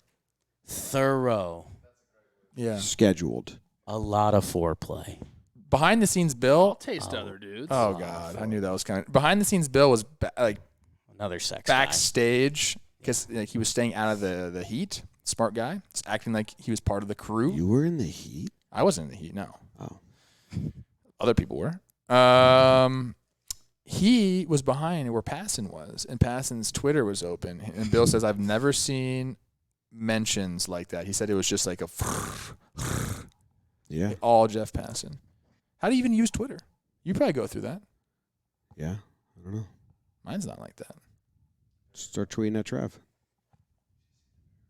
Yeah. Scheduled. A lot of foreplay. Behind the scenes, Bill. Taste other dudes. Oh God, I knew that was kind of. Behind the scenes, Bill was Another sex guy. backstage because he was staying out of the heat. Smart guy, just acting like he was part of the crew. You were in the heat? I wasn't in the heat. No. Oh. Other people were. He was behind where Passon was, and Passon's Twitter was open. And Bill says, "I've never seen mentions like that." He said it was just like a Yeah. all Jeff Passon. How do you even use Twitter? You probably go through that. Yeah. I don't know. Mine's not like that. Start tweeting at Trev.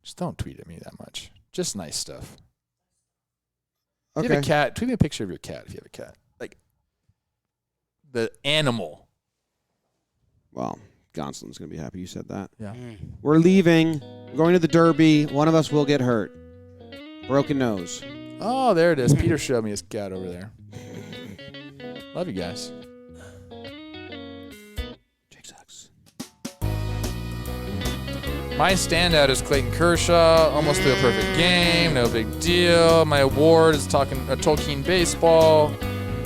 Just don't tweet at me that much. Just nice stuff. If Okay. you have a cat, tweet me a picture of your cat if you have a cat. Like the animal. Well, Gonsolin's going to be happy you said that. Yeah. We're leaving. We're going to the Derby. One of us will get hurt. Broken nose. Oh, there it is. Peter showed me his cat over there. Love you guys. Jake sucks. My standout is Clayton Kershaw. Almost threw a perfect game. No big deal. My award is Talkin baseball.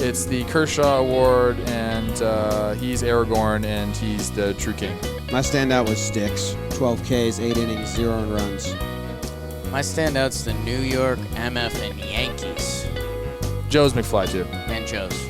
It's the Kershaw Award, and he's Aragorn, and he's the true king. My standout was Sticks. 12 Ks, 8 innings, 0 earned runs. My standout's the New York MF and Yankees. Joe's McFly, too. And Joe's.